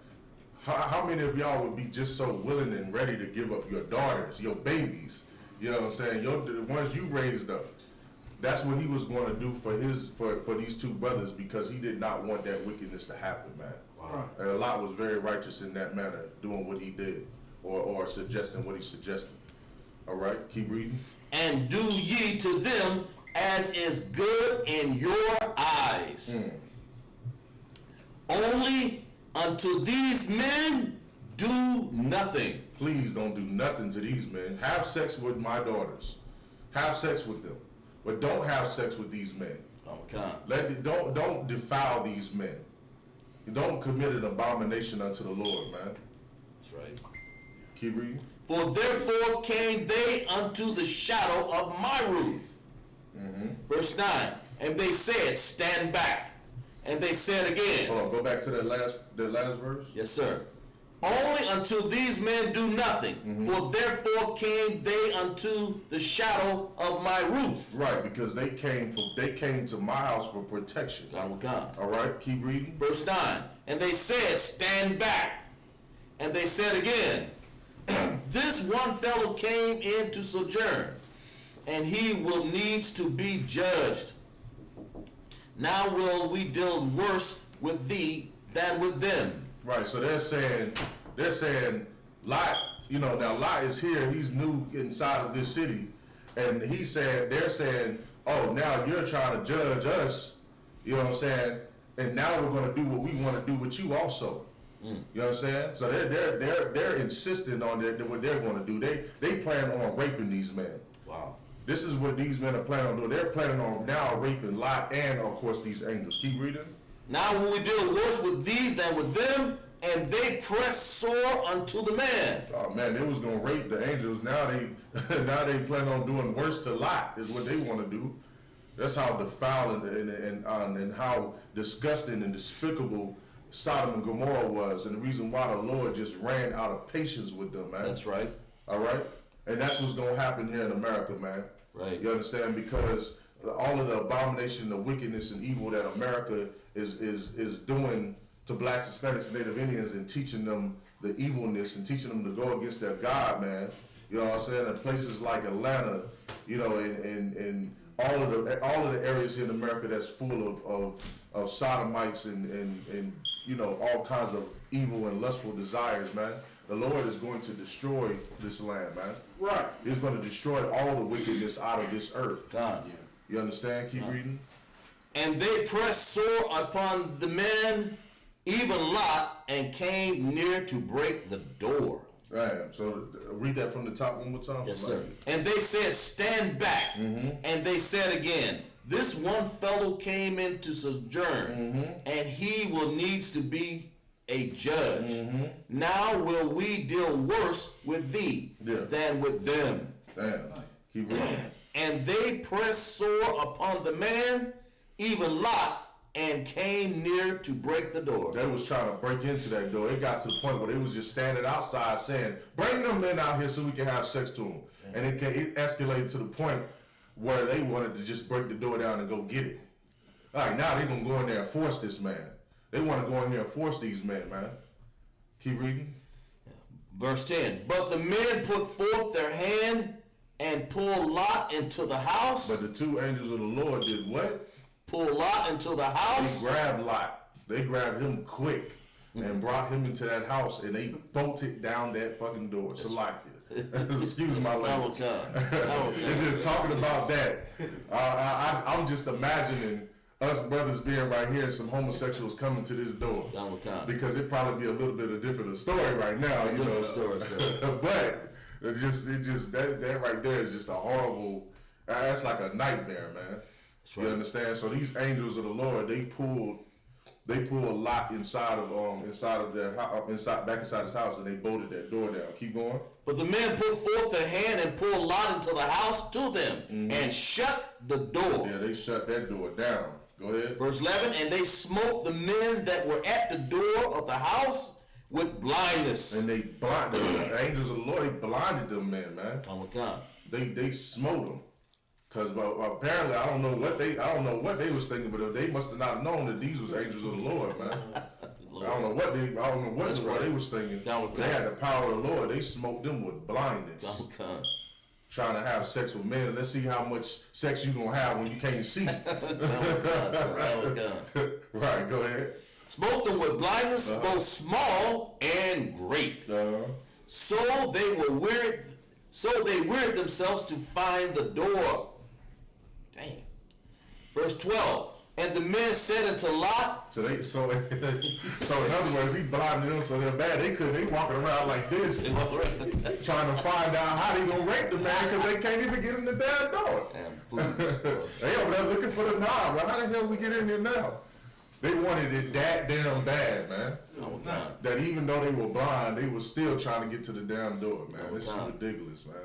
How many of y'all would be just so willing and ready to give up your daughters, your babies? You know what I'm saying? The ones you raised up. That's what he was going to do for these 2 brothers, because he did not want that wickedness to happen, man. Wow. And Lot was very righteous in that manner, doing what he did, or suggesting what he suggested. All right, keep reading. And do ye to them as is good in your eyes. Only unto these men do nothing. Please don't do nothing to these men. Have sex with my daughters. Have sex with them. But don't have sex with these men. Don't defile these men. Don't commit an abomination unto the Lord, man. That's right. Keep reading. For therefore came they unto the shadow of my roof. Verse 9. And they said, stand back. And they said again. Hold on, go back to that last verse. Yes, sir. Only unto these men do nothing. For therefore came they unto the shadow of my roof. Right, because they came to my house for protection. God. All right, keep reading. Verse 9. And they said, stand back. And they said again, this one fellow came in to sojourn, and he will needs to be judged. Now will we deal worse with thee than with them. Right, so they're saying, Lot, now Lot is here, he's new inside of this city, and they're saying, oh, now you're trying to judge us, you know what I'm saying, and now we're going to do what we want to do with you also. You know what I'm saying? So they're insisting on what they're going to do. They plan on raping these men. Wow. This is what these men are planning on doing. They're planning on now raping Lot and, of course, these angels. Keep reading. Now will we deal worse with thee than with them, and they press sore unto the man. Oh man, they was gonna rape the angels. Now they plan on doing worse to Lot. Is what they want to do. That's how defiled and how disgusting and despicable Sodom and Gomorrah was, and the reason why the Lord just ran out of patience with them, man. That's right. All right, and that's what's gonna happen here in America, man. Right. You understand? Because all of the abomination, the wickedness, and evil that America is doing to blacks, Hispanics, and Native Indians, and teaching them the evilness and teaching them to go against their God, man. You know what I'm saying? In places like Atlanta, and all of the areas here in America that's full of sodomites and all kinds of evil and lustful desires, man. The Lord is going to destroy this land, man. Right. He's going to destroy all the wickedness out of this earth. God. You understand? Keep reading. And they pressed sore upon the men, even Lot, and came near to break the door. Right. So read that from the top one more time. Yes, sir. And they said, stand back. And they said again, this one fellow came in to sojourn, and he will needs to be a judge. Now will we deal worse with thee than with them. Damn. Keep reading. And they pressed sore upon the man, even Lot, and came near to break the door. They was trying to break into that door. It got to the point where they was just standing outside saying, bring them men out here so we can have sex to them. And it escalated to the point where they wanted to just break the door down and go get it. All right, now they're going to go in there and force this man. They want to go in here and force these men, man. Keep reading. Verse 10. But the men put forth their hand and pulled Lot into the house. But the 2 angels of the Lord did what? Pulled Lot into the house. They grabbed Lot. They grabbed him quick and brought him into that house, and they bolted down that fucking door. Salakia. Excuse my language. It's just talking about that. I'm just imagining us brothers being right here and some homosexuals coming to this door. Because it probably be a little bit of different story right now. Different story, sir. But it just that right there is just a horrible That's like a nightmare, man. That's right. You understand? So these angels of the Lord, they pull a lot inside of their back inside his house, and they bolted that door down. Keep going. But the men put forth their hand and pulled Lot into the house to them and shut the door. Yeah, they shut that door down. Go ahead. Verse 11, and they smote the men that were at the door of the house with blindness. And they blinded the angels of the Lord. They blinded them men, man. Oh my God. They smote them. Cause apparently I don't know what they was thinking, but they must have not known that these was angels of the Lord, man. I don't know what they was thinking. They had the power of the Lord. They smoked them with blindness. Oh God. Trying to have sex with men. Let's see how much sex you gonna have when you can't see. Oh God. Right, go ahead. Smote them with blindness, both small and great. So they wearied themselves to find the door. Dang. Verse 12. And the men said unto Lot. So in other words, he blinded them so they're bad. They walking around like this, trying to find out how they gonna rape the man because they can't even get in the damn door. They over there looking for the knob. Well, how the hell we get in there now? They wanted it that damn bad, man. Oh, God. That even though they were blind, they were still trying to get to the damn door, man. This is ridiculous, man.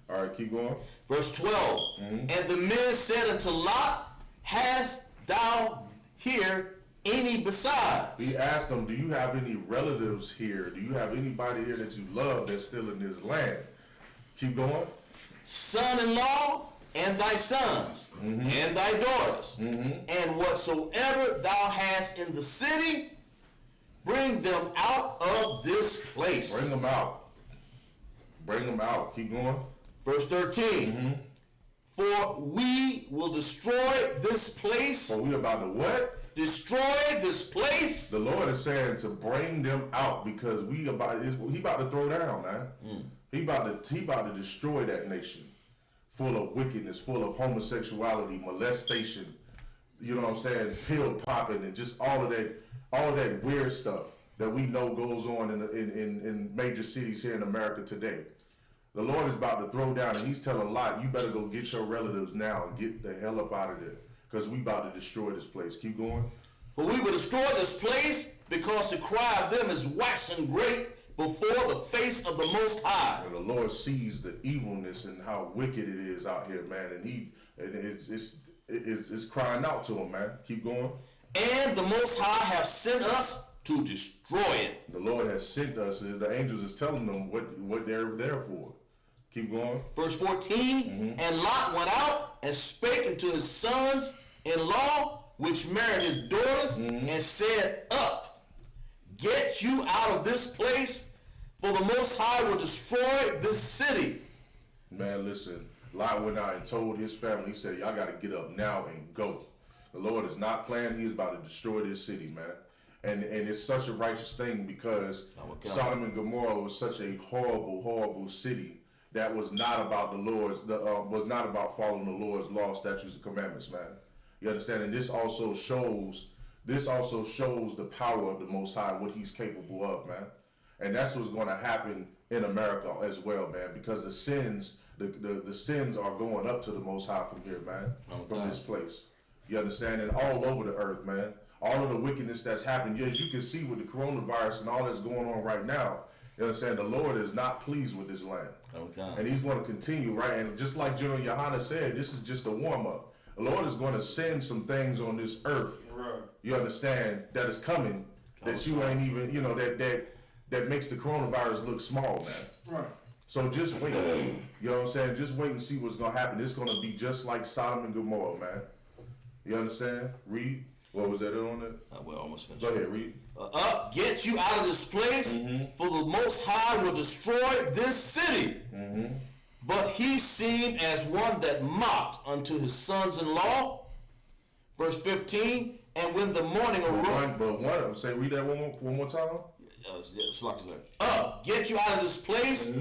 All right, keep going. Verse 12. And the men said unto Lot, hast thou here any besides? He asked them, do you have any relatives here? Do you have anybody here that you love that's still in this land? Keep going. Son-in-law and thy sons and thy daughters and whatsoever thou hast in the city, bring them out of this place. Bring them out. Bring them out. Keep going. Verse 13. For we will destroy this place. So we about to what? Destroy this place. The Lord is saying to bring them out because he about to throw down, man. He about to destroy that nation. Full of wickedness, full of homosexuality, molestation, you know what I'm saying, pill popping, and just all of that weird stuff that we know goes on in major cities here in America today. The Lord is about to throw down, and he's telling Lot, you better go get your relatives now and get the hell up out of there, because we about to destroy this place. Keep going. For we will destroy this place, because the cry of them is waxing great before the face of the Most High. And the Lord sees the evilness and how wicked it is out here, man, and it's crying out to him, man. Keep going. And the Most High have sent us to destroy it. The Lord has sent us, and the angels is telling them what they're there for. Keep going. Verse 14, and Lot went out and spake unto his sons-in-law, which married his daughters, and said, Up, get you out of this place, for the Most High will destroy this city. Man, listen, Lot went out and told his family, he said, y'all got to get up now and go. The Lord is not playing. He's about to destroy this city, man. And it's such a righteous thing because Sodom and Gomorrah was such a horrible, horrible city that was not about the Lord's, was not about following the Lord's law, statutes, and commandments, man. You understand? And this also shows the power of the Most High, what He's capable of, man. And that's what's going to happen in America as well, man, because the sins are going up to the Most High from here, man, from this place. You understand? And all over the earth, man. All of the wickedness that's happened, as you can see with the coronavirus and all that's going on right now, you understand, the Lord is not pleased with this land. And He's going to continue, right? And just like General YAHANNA said, this is just a warm-up. The Lord is going to send some things on this earth, you understand, that is coming, that you ain't even, that makes the coronavirus look small, man. Right. So just wait, you know what I'm saying? Just wait and see what's going to happen. It's going to be just like Sodom and Gomorrah, man. You understand? Read. What was that on it? We're almost finished. Go ahead, read. Up, get you out of this place, for the Most High will destroy this city. But he seemed as one that mocked unto his sons-in-law. Verse 15, and when the morning arose... read that one more time. Up, get you out of this place,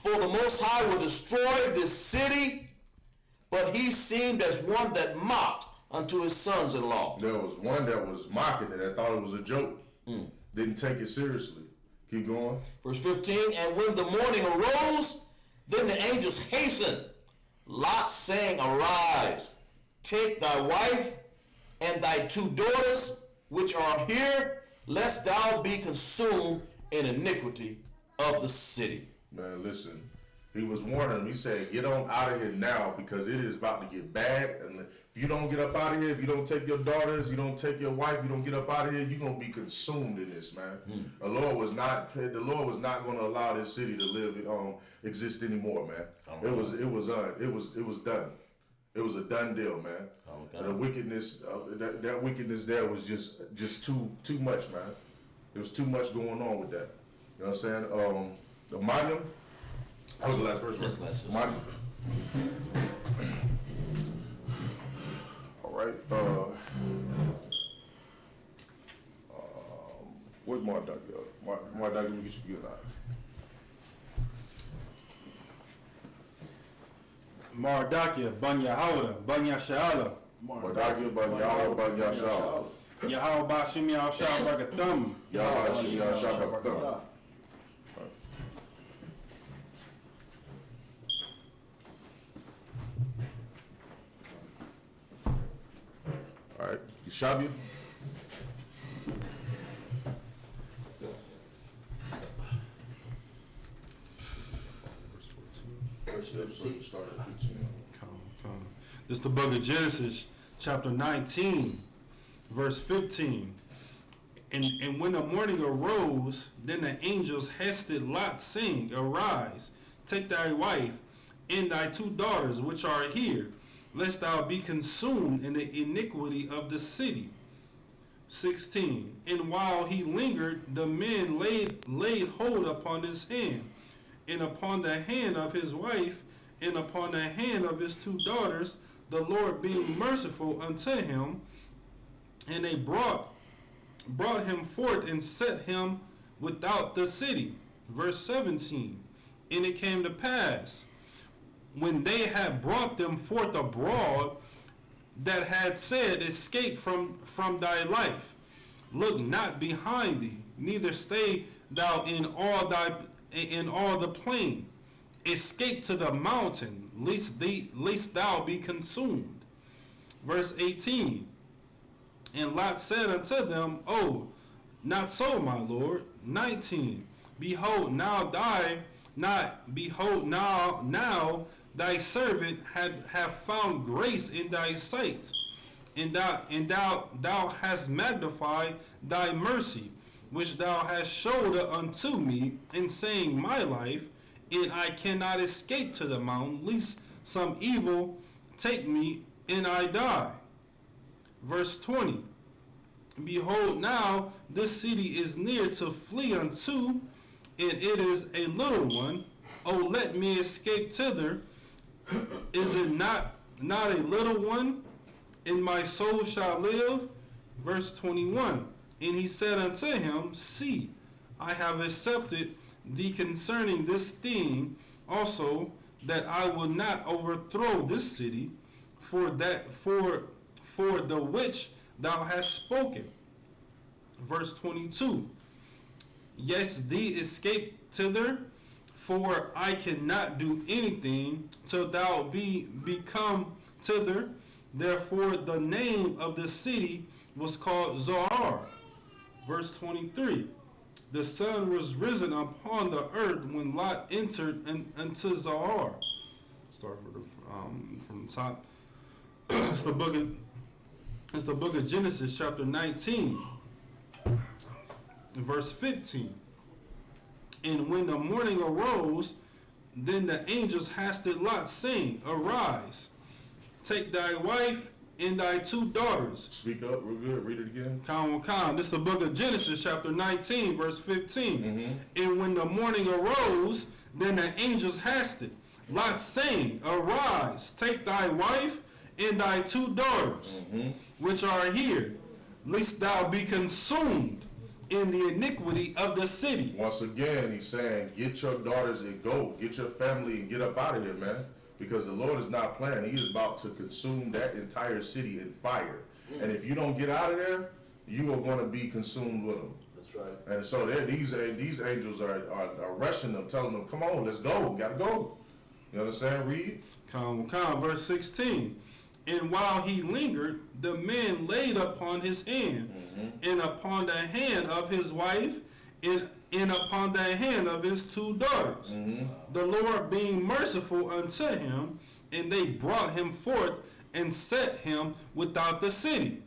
for the Most High will destroy this city. But he seemed as one that mocked unto his sons-in-law. There was one that was mocking it. I thought it was a joke. Didn't take it seriously. Keep going. Verse 15, and when the morning arose, then the angels hastened Lot saying, Arise, take thy wife and thy 2 daughters, which are here, lest thou be consumed in iniquity of the city. Man, listen. He was warning him. He said, get on out of here now because it is about to get bad. And if you don't get up out of here, if you don't take your daughters, you don't take your wife, you don't get up out of here, you're going to be consumed in this, man. The Lord was not going to allow this city to live, exist anymore, man. It was done. It was a done deal, man. And the wickedness, that wickedness there was just too much, man. There was too much going on with that. You know what I'm saying? The Magnum. That was the last verse. That's last verse. Magnum. All right. Where's Mark Ducky? Mark Ducky, we get you good out. Mardakia, Banya Hawda, Banya Sha'ala, Mardakia, Banya, Banya Shah. Yahweh Bashim Yahweh Barakatham. Yahweh Shah Barakatham. All right, Yeshabia. Verse 15. This is the book of Genesis, chapter 19, verse 15. And when the morning arose, then the angels hasted Lot, saying, Arise, take thy wife and thy 2 daughters, which are here, lest thou be consumed in the iniquity of the city. 16. And while he lingered, the men laid hold upon his hand, and upon the hand of his wife, and upon the hand of his 2 daughters, the Lord being merciful unto him, and they brought him forth and set him without the city. Verse 17. And it came to pass, when they had brought them forth abroad, that had said, Escape from thy life, look not behind thee, neither stay thou in all the plain. Escape to the mountain, lest thou be consumed. Verse 18. And Lot said unto them, Oh, not so, my Lord. 19. Behold, now thy servant have found grace in thy sight, and thou hast magnified thy mercy, which thou hast showed unto me, in saying my life, and I cannot escape to the mountain, lest some evil take me and I die. Verse 20. Behold, now this city is near to flee unto, and it is a little one. Oh, let me escape thither. Is it not a little one? And my soul shall live. Verse 21. And he said unto him, See, I have accepted thee concerning this thing also, that I will not overthrow this city for the which thou hast spoken. Verse 22. Yes, thee escape thither, for I cannot do anything till thou become thither. Therefore the name of the city was called Zoar. Verse 23. The sun was risen upon the earth when Lot entered into Zoar. Start from the top. It's the book of Genesis, chapter 19, verse 15. And when the morning arose, then the angels hasted Lot, saying, Arise, take thy wife and thy 2 daughters. Speak up real good. Read it again. This is the book of Genesis, chapter 19, verse 15. And when the morning arose, then the angels hasted Lot, saying, Arise, take thy wife and thy 2 daughters, which are here, lest thou be consumed in the iniquity of the city. Once again, he's saying, get your daughters and go. Get your family and get up out of here, man. Because the Lord is not playing. He is about to consume that entire city in fire. And if you don't get out of there, you are going to be consumed with them. That's right. And so these angels are rushing them, telling them, come on, let's go. We got to go. You understand? Read. Verse 16. And while he lingered, the men laid upon his hand, and upon the hand of his wife, and upon the hand of his 2 daughters. The Lord being merciful unto him, and they brought him forth and set him without the city.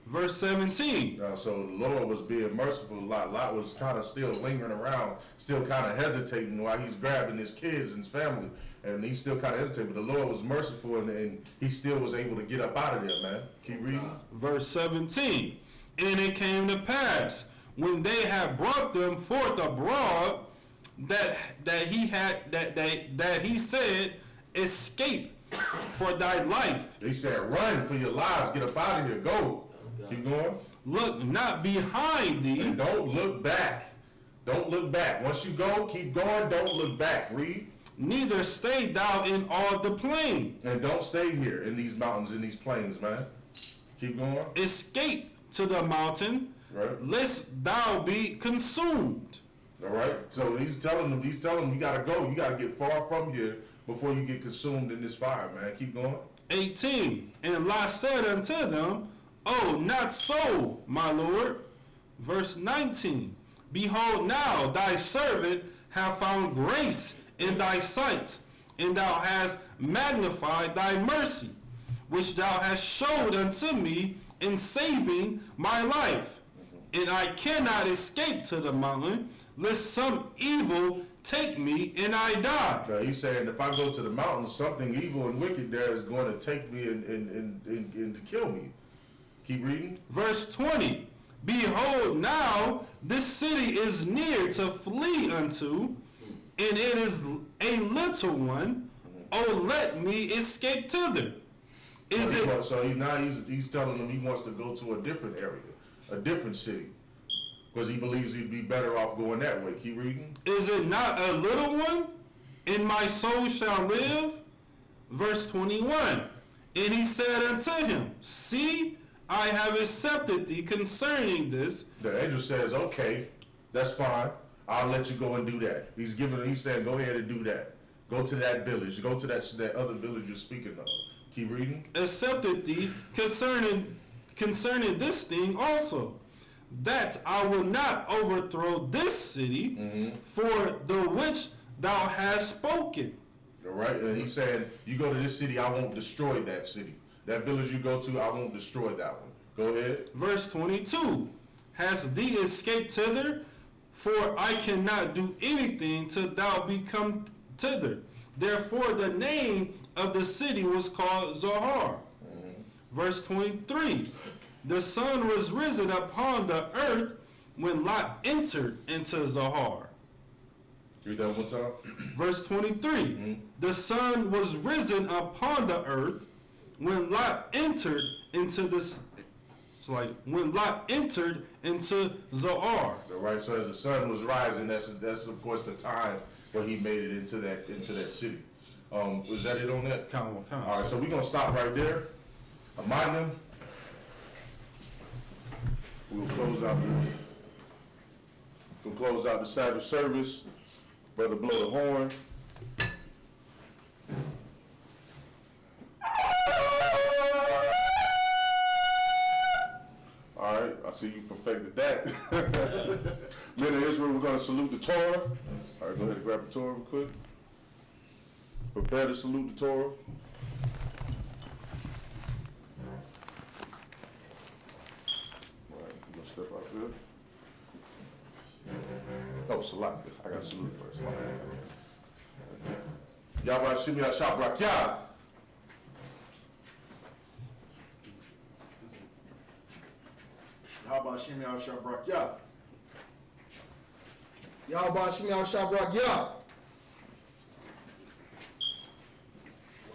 Verse 17. So the Lord was being merciful. Lot was kind of still lingering around, still kind of hesitating while he's grabbing his kids and his family. And he still kind of hesitated, but the Lord was merciful, and he still was able to get up out of there, man. Keep reading. Verse 17. And it came to pass, when they had brought them forth abroad, that he said, escape for thy life. He said, run for your lives, get up out of here, go. Keep going. Look not behind thee. And don't look back. Don't look back. Once you go, keep going, don't look back. Read. Neither stay thou in all the plain. And don't stay here in these mountains, in these plains, man. Keep going. Escape to the mountain, Right. lest thou be consumed. All right. So he's telling them, you gotta go. You gotta get far from here before you get consumed in this fire, man. Keep going. 18. And Lot said unto them, Oh, not so, my Lord. Verse 19. Behold, now thy servant have found grace in thy sight, and thou hast magnified thy mercy, which thou hast showed unto me in saving my life. And I cannot escape to the mountain, lest some evil take me and I die. So he's saying, if I go to the mountains, something evil and wicked there is going to take me and to kill me. Keep reading. Verse 20. Behold, now this city is near to flee unto, and it is a little one. Oh, let me escape thither. So he's telling them he wants to go to a different area, a different city, because he believes he'd be better off going that way. Keep reading. Is it not a little one? And my soul shall live. Verse 21. And he said unto him, See, I have accepted thee concerning this. The angel says, okay, that's fine. I'll let you go and do that. He's saying, go ahead and do that. Go to that village. Go to that other village you're speaking of. Keep reading. Accepted thee concerning this thing also, that I will not overthrow this city for the which thou hast spoken. All right. And he's saying, you go to this city, I won't destroy that city. That village you go to, I won't destroy that one. Go ahead. Verse 22. Hast thee escaped thither? For I cannot do anything till thou be come thither. Therefore the name of the city was called Zohar. Verse 23. The sun was risen upon the earth when Lot entered into Zohar. Read that one time. Verse 23. The sun was risen upon the earth when Lot entered into this. It's like when Lot entered into Zohar. All right. So as the sun was rising, that's of course the time where he made it into that city. Was that it on that? Count. All right. So we're gonna stop right there. Amanda. We'll close out the Sabbath service. Brother, blow the horn. All right, I see you perfected that. Men of Israel, we're going to salute the Torah. All right, go ahead and grab the Torah real quick. Prepare to salute the Torah. All right, we're going to step out there. Oh, Salat. I got to salute first. My bad. YAHANNA. How about Shimei al-Shabrak Yah? Y'all about Shimei al-Shabrak Yah?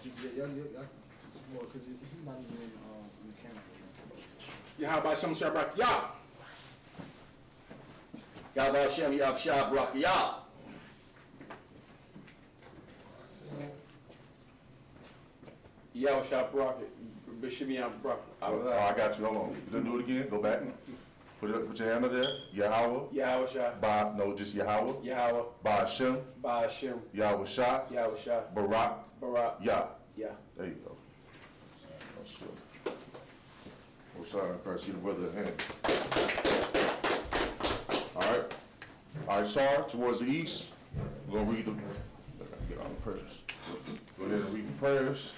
Because he's not even in the camera. How about Shimei al-Shabrak Yah? Yahweh Shem Yahshua Brakiyah. Yahshua Brak, Bishimiah Brak. Oh, I got you. Hold on. You gonna do it again? Go back. Put your hand up there. Yahweh. Yahweh Shah. By, no, just Yahweh. Yahweh. By Hashem. By Hashem. Yahweh Shah. Yahweh Shah. Barak. Barak. Yah. Yah. There you go. Oh, sure. Oh, sorry, I can't see the brother hand. All right, Sar, towards the east. We're going to read the, I gotta get all the prayers. Go ahead and read the prayers.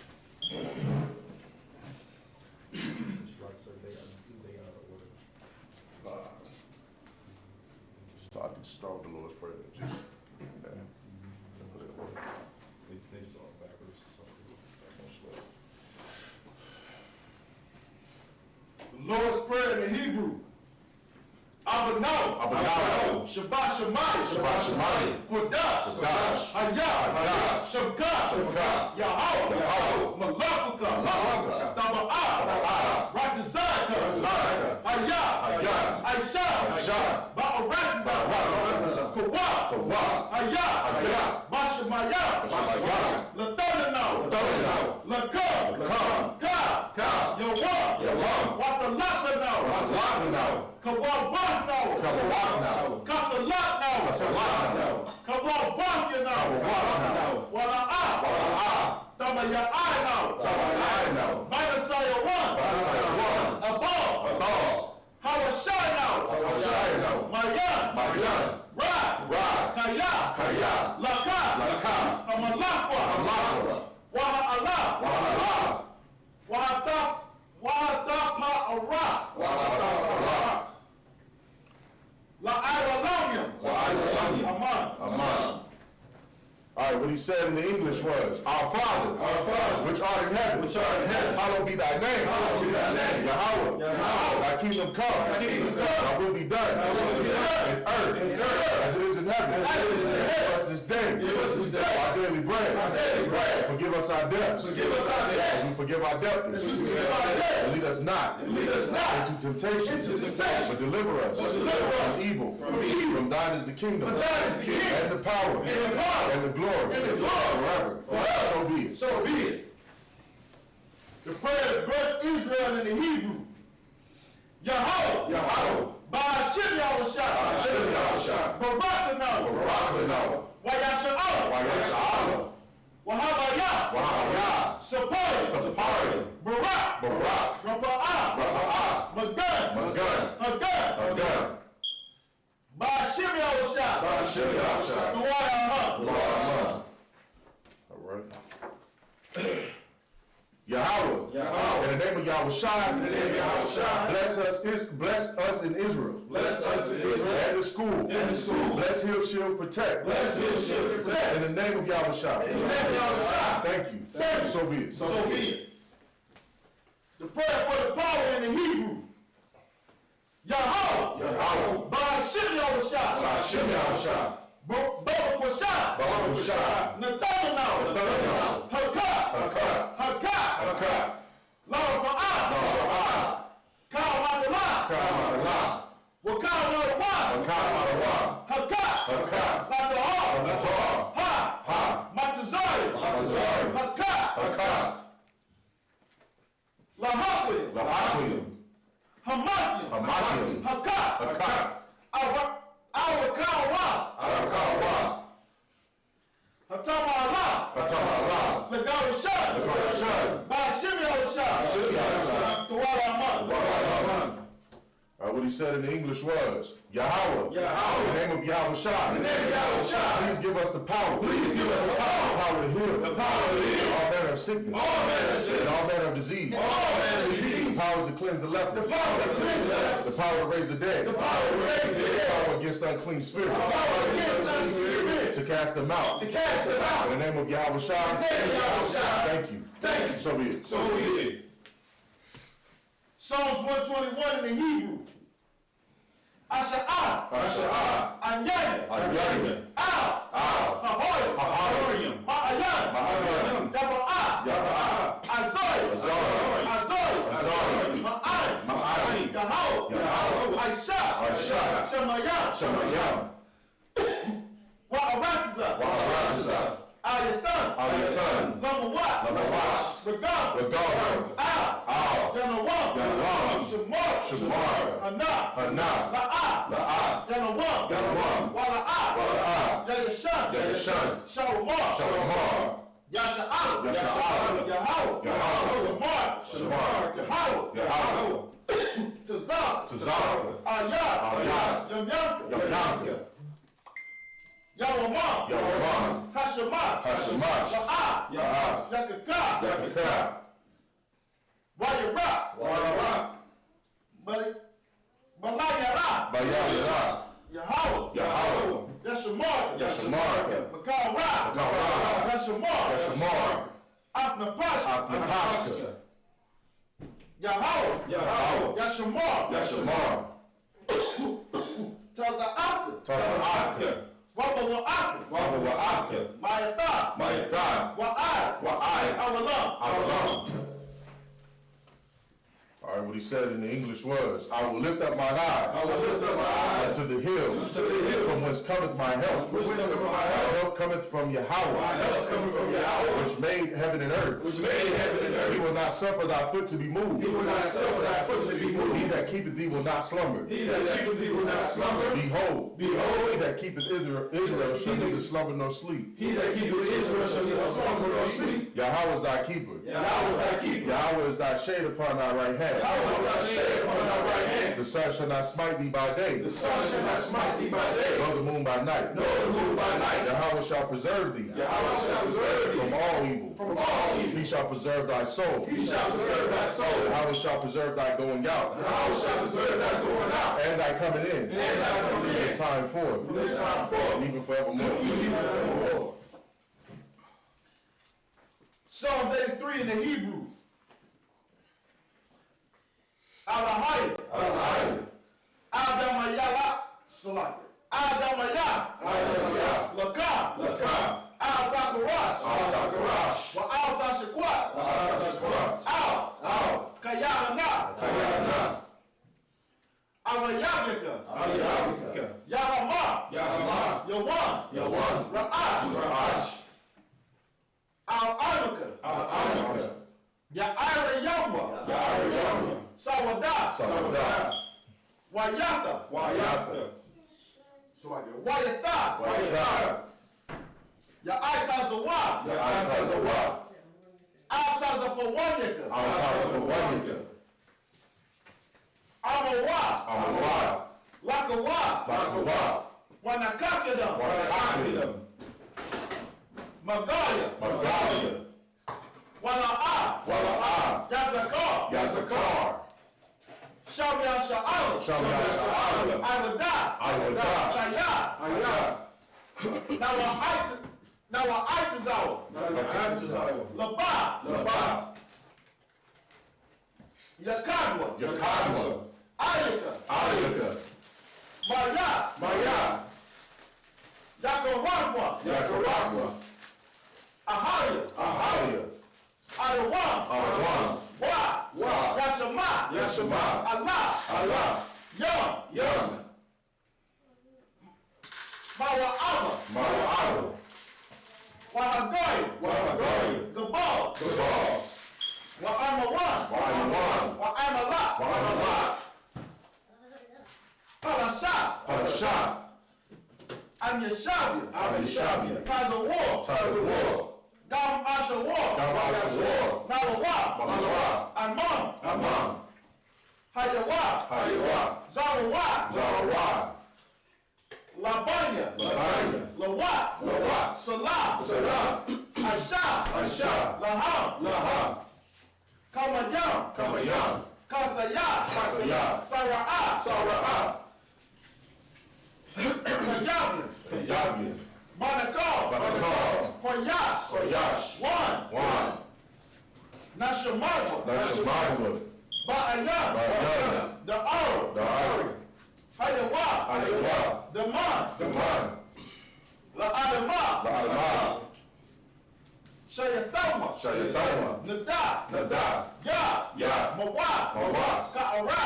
So I can start with the Lord's Prayer. Just, put it away. The Lord's Prayer in the Hebrew. Abinau, Shabbat Shemayim, Kodash, Hayah, Shavka, Yahweh, Malakuka, Taba'ah, Ratazaka, Hayah, I.S.U.P.K, Ba'aratazah, Kawa, Hayah, Bashamayah, Latonanau, Lakam, Ka, Yawam, Wasalatlanau, Kawabaknau, Kasalatnau, Kawabakyanau, Wala'ah, Tabaya'anau, Manasayawan, Abal, Hawashainau, Mayan, Ra, Kaya, Laka, Hamalakwa, Waha'Allah, Wahatapa'arat, La'aywalamyam, Aman. All right, what he said in the English was, Our Father, which art in heaven, hallowed be thy name, Yahweh, thy kingdom come, thy will be done, in earth, as it is in heaven. Give us this day, our daily bread. Forgive us our debts, as we forgive our debtors. And lead us not into temptation, but deliver us from evil. From thine is the kingdom, and the power, and the glory, forever. So be it. The prayer to bless Israel in the Hebrew. Yahweh, Ba'ashim Yahushua, Barakanahu, Wayasha'ala, Wahabayah, Sapari, Barak, Rapa'ah, Magan, Hagan, Ba'ashim Yahushua, YAHANNA. All right. Yahweh, in the name of Yahushua, bless us in Israel, and the school, bless He'll shield protect, in the name of Yahushua, thank you, so be it. The prayer for the power in the Hebrew. Yahweh, Ba'ashim Yahushua, Babakwasha, Nathanahu, Haka, Larapa'ah, Ka'amatala, Waka'amarawa, Haka, Latahar, Matazari, Haka, Lahaqim, Hamakim, Haka, Awakawa, Hatama, Lagarishan, Ba'ashim Yahushua, What he said in the English was, Yahweh, in the name of Yahushua, please give us the power, the power to heal, all manner of sickness, and all manner of disease, the powers to cleanse the lepers, the power to raise the dead, the power against unclean spirits, to cast them out, in the name of Yahushua, thank you, so be it. Psalms 121 in the Hebrew. Asha'ah, Anyanya, Ahoyim, Ma'ayan, Yaba'ah, Azoi, Ma'ayin, Yahweh, I.S.U.P.K, Shemayam, Wa'aratazah, Ayatan. Number what? Number what? Regard. Regard. Al. Yanawam. Yanawam. Shamar. Shamar. Ana. Hana. La'a. La'a. Yanawam. Yanawam. Wala'a. Wala'a. Yayashan. Yayashan. Shalomar. Shalomar. Yasha'al. Yasha'al. Yahau. Yahau. Shamar. Shamar. Yahau. Yahau. Tazar. Tazar. Ayat. Ayat. Yamyanka. Yamyanka. Yawamam. Yawamam. Hashemat. Hashemat. La'a. La'a. Yakaka. Yakaka. Wayara. Wara. Balayara. Bayara. Yahau. Yahau. Yashamar. Yashamar. Makara. Makara. Yashamar. Yashamar. Afnapasha. Apnapashka. Yahau. Yahau. Yashamar. Yashamar. Taza'aka. Taza'aka. Wabawa'aka. Wabawa'aka. Mayata. Mayata. Wa'ai. Wa'ai. Awalam. Awalam. All right, what he said in the English was, I will lift up my eyes. I will lift up my eyes unto the hills. unto the hills. From whence cometh my help. From whence cometh my My help. help cometh from Yahweh. My help cometh from Yahweh. Which made heaven and earth. Which made heaven and earth. He will not suffer thy foot to be moved. He will not suffer thy foot to be moved. He that keepeth thee will not slumber. He that keepeth thee will not slumber. Behold, Behold, he that keepeth Israel shall neither slumber nor sleep. he that keepeth Israel shall neither slumber nor sleep. Yahweh is thy keeper. Yahweh is thy keeper. Yahweh is thy shade upon thy right hand. Yahweh is thy shade upon thy right hand. The sun shall not smite thee by day, The sun shall not smite thee by day, nor the moon by night. nor the moon by night. Yahweh shall preserve thee Yahweh shall preserve thee from all evil. from all evil. He shall preserve thy soul. He shall preserve thy soul. Yahweh shall preserve thy going out Yahweh shall preserve thy going out and thy coming in. and thy coming From in. this time forth From this time forth, and even forevermore. Psalms 83 in the Hebrew. Alahaya. Adamayala. Salaki. Adamaya. Laka. Al-Dakarash. Wa-al-Dashakwat. Al. Kayahana. Awayabika. Yahama. Yawan. Ra'ash. Al-Anuka. Ya'ira Yamba. Sawada. Wayata. Wayata. Ya'itazawa. Altazapawanyaka. Amawa. Lakawa. Wanakakidam. Magaya. Wala'a. Yazakar. Shamya Sha'ala. Awada. Chaya. Nawa'itazawa. Laba. Yakadwa. Ayaka. Maya. Yakaragwa. Ahaya. Adawan. Wa. Yashama. Allah. Yum. Mawa'aba. Wahagoy. Gabal. Wa'amawan. Wa'amala. Parasha. Amyashabia. Tazawar. Dam Ashawar. Malawa. Amon. Hayawa. Zarawa. Labanya. Lawat. Salah. Asha. Laham. Kamayam. Kasaya. Sara'a. Kayabia. Manakal. Koyash. One. Nashamagwa. Ba'ayam. The Aro. Hayawa. Daman. La'adama. Shayatama. Nada. Ya. Mawat. Ka'ara.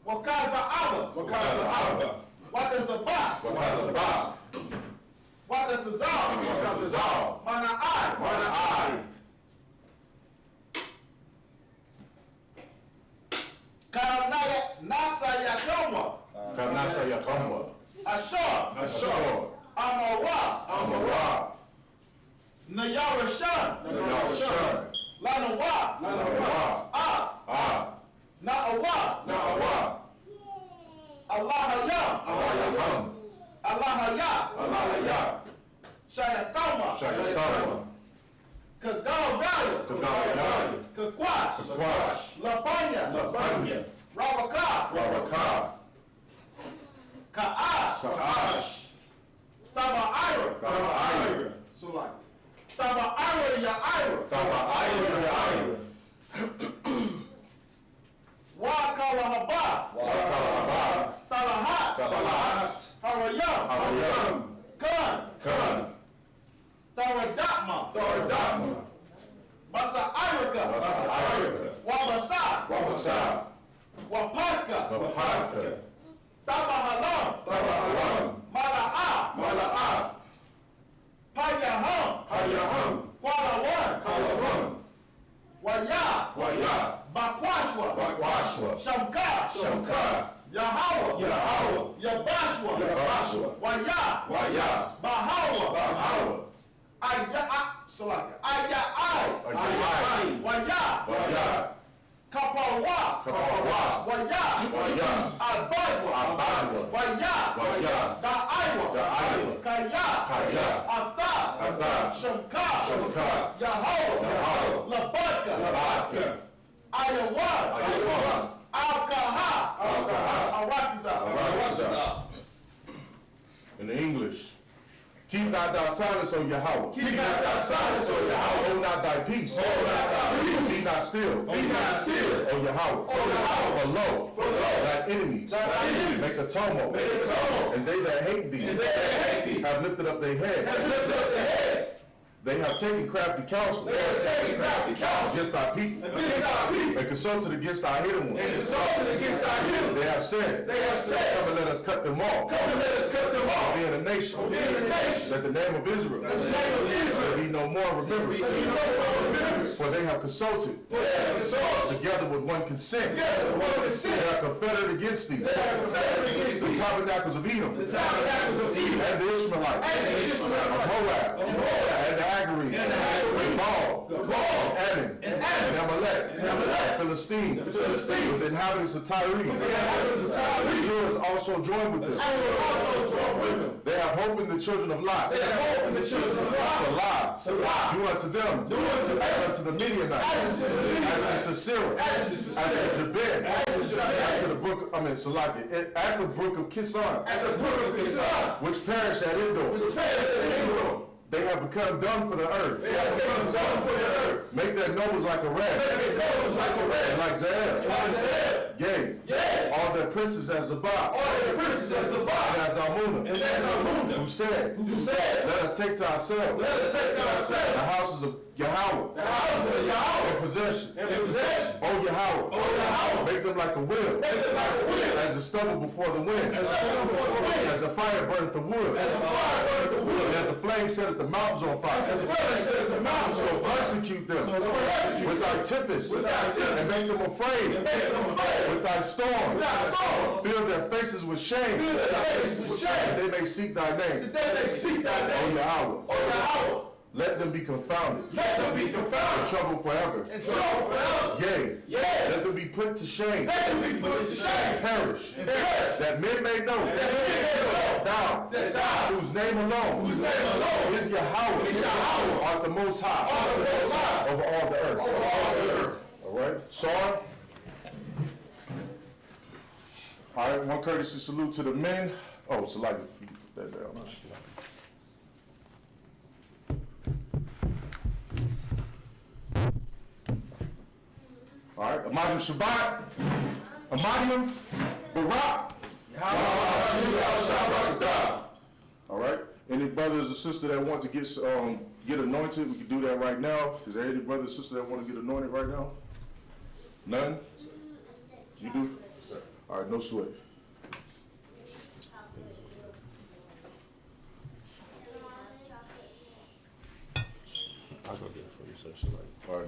Wakaza Abba. Wakazaba. Wakatazal. Mana Karnaya Nasa Yakoma. Ashur. Amara. Nayarashan. Lanawa. Na'awa. Allahaya. Shayatama. Kagaya. Kakwash. Lapanya. Rabaka. Ka'ash. Tabaira. So like Tabaira ya Wakalahaba. Talahat. Harayam. Kan. Taradama. Basa Irika. Wabasa. Wapaka. Tabahalam. Mala'a. Payaham. Kwalawan. Waya. Bakwashwa. Shamka. Yahweh. Yabashwa. Waya. Bahawa. Waya. Kapawa. Waya. Abadwa. Waya. Da'aiwa. Kaya. Ata. Shamka. Yahweh. Labaka. Ayawan. Alkaha. Awatiza. In the English, keep not thy silence, O Yahweh. Hold not thy peace. Be not still. O Yahweh. For lo, thy enemies make a tumult. And they that hate thee have lifted up their head. They have taken crafty counsel against thy people. And consulted against thy hidden ones. They have said, come and let us cut them off. Being a nation. Let the name of Israel be no more remembered. For they have consulted together with one consent. They are confederate against thee. The tabernacles of Edom. And the Ishmaelites. Of Moab. And the Agari, Gaul, and Amalek, Philistine, with the inhabitants of Tyre. The Jews also joined with them. They have hope in the children of Lot. Salah, do unto them, as unto the Midianites, as to Sisera, as to Jabin, as to the brook, at the brook of Kison, which perished at Endor. They have become dung for the earth. Make their nobles like a rat. And like Zael. Yea. All their princes as Zabah. And as Almunna. Who said, let us take to ourselves the houses of Yahweh. In possession. O Yahweh. Make them like a wheel. As the stubble before the wind. As the fire burneth the wood. As the flame setteth the mountains on fire. So persecute them with thy tempest. And make them afraid with thy storm. Fill their faces with shame. That they may seek thy name. O Yahweh. Let them be confounded. In trouble forever. Yea. Let them be put to shame. Perish. That men may know. Thou, whose name alone is Yahweh, art the Most High over all the earth. All right. Sorry. All right. One courtesy salute to the men. Oh, it's like that down. All right, Amadium Shabbat, Amadium Barak, all right, any brothers or sisters that want to get anointed, we can do that right now. Is there any brothers or sisters that want to get anointed right now? None? You do? Yes, sir. All right, no sweat.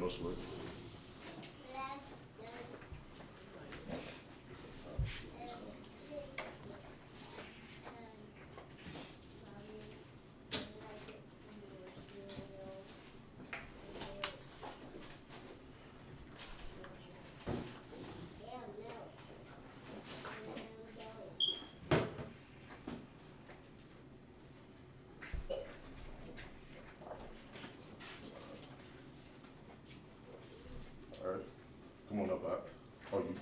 no sweat. All right. Come on up, Bob. Oh, you.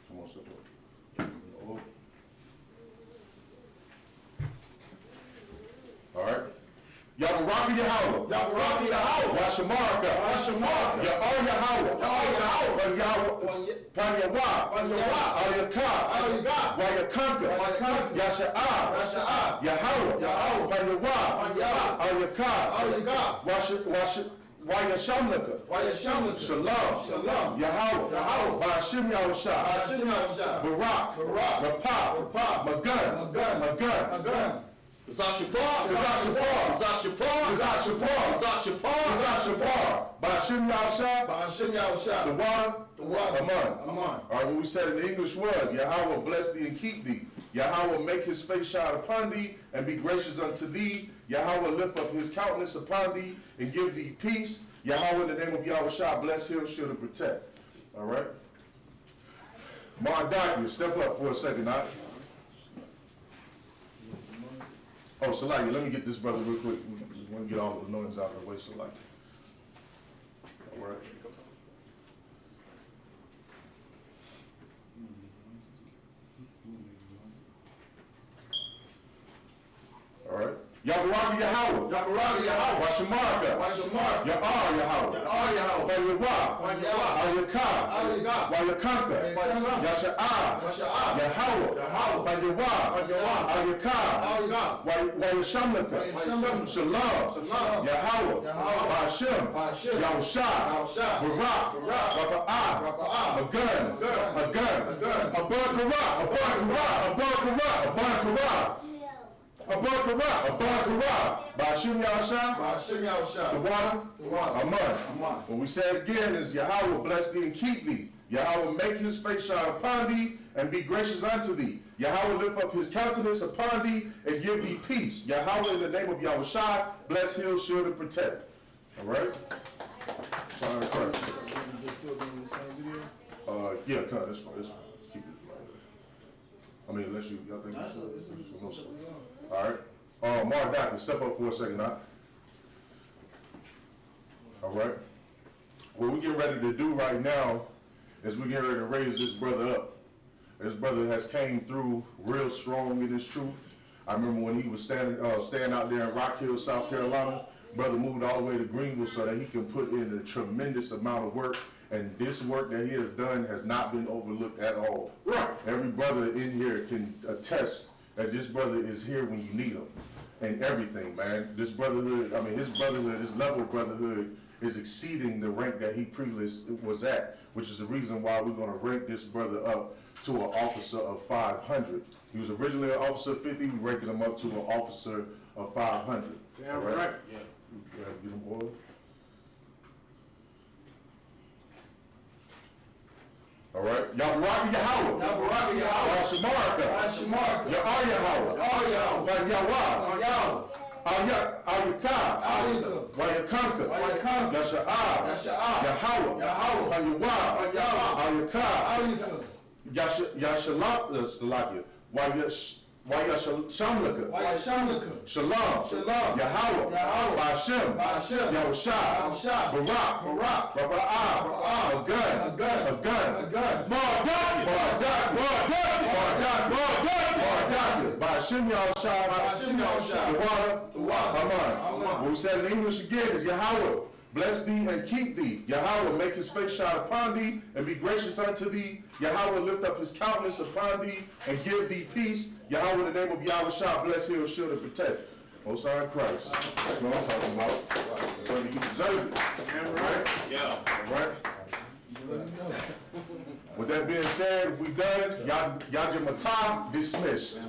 Come on, step up. Oh. All right. Yabaraka Yahweh. Yabaraka Yahweh. Yashamarka. Yashamarka. Yahweh. Yahweh. Panyawah. Al-Yakah. Wayakanka. Yasha'ah. Yahweh. Panyawah. Al-Yakah. Wayashamlaka. Shalom. Yahweh. Ba'ashim Yahushua. Barak. Rapah. Magun. Zachapar. Ba'ashim Yahushua. The water. Aman. All right, what we said in the English was, Yahweh bless thee and keep thee. Yahweh make his face shine upon thee and be gracious unto thee. Yahweh lift up his countenance upon thee and give thee peace. Yahweh in the name of Yahushua bless, heal, shield, and protect. All right? Mardaki, step up for a second, now. Oh, Salaki, let me get this brother real quick. We just want to get all the noise out of the way, Salaki. All right. All right. Yabaraka Yahweh. Washamarka. Yahweh. Panyawah. Al-Yakah. Wayakanka. Yasha'ah. Yahweh. Panyawah. Al-Yakah. Wayashamlaka. Shalom. Yahweh. Ba'ashim. Yahushua. Barak. Rapa'ah. Magun. Abakara, Ba'ashim Yahushua, the water, Aman. What we said again is Yahweh bless thee and keep thee. Yahweh make his face shine upon thee and be gracious unto thee. Yahweh lift up his countenance upon thee and give thee peace. Yahweh in the name of Yahushua bless, heal, shield, and protect. All right? Sorry, Christ. Yeah, come on, that's fine. Keep it. I mean, unless y'all think it's no sweat. All right. Mark Doctor, step up for a second now. All right. What we get ready to do right now is we get ready to raise this brother up. This brother has came through real strong in his truth. I remember when he was standing out there in Rock Hill, South Carolina. Brother moved all the way to Greenville so that he can put in a tremendous amount of work. And this work that he has done has not been overlooked at all. Right. Every brother in here can attest that this brother is here when you need him, and everything, man. This brotherhood, I mean, his brotherhood, his level of brotherhood is exceeding the rank that he previously was at, which is the reason why we're going to rank this brother up to an officer of 500. He was originally an officer of 50, we're ranking him up to an officer of 500. Damn right. Yeah. Get him oil. All right. Yabaraka Yahweh. Yashamarka. Yahweh. Panyawah. Al-Yakah. Wayakanka. Yasha'ah. Yahweh. Panyawah. Al-Yakah. Yashalam. Wayashamlaka. Shalom. Yahweh. Ba'ashim. Yahushua. Barak. Rapa'ah. Magun. Ba'ashim Yahushua. The water. Aman. What we said in English again is Yahweh bless thee and keep thee. Yahweh make his face shine upon thee and be gracious unto thee. Yahweh lift up his countenance upon thee and give thee peace. Yahweh in the name of Yahushua bless, heal, shield, and protect. Most High Christ. That's what I'm talking about. Brother, you deserve it. All right? Yeah. All right? With that being said, if we done, Yajimata dismissed.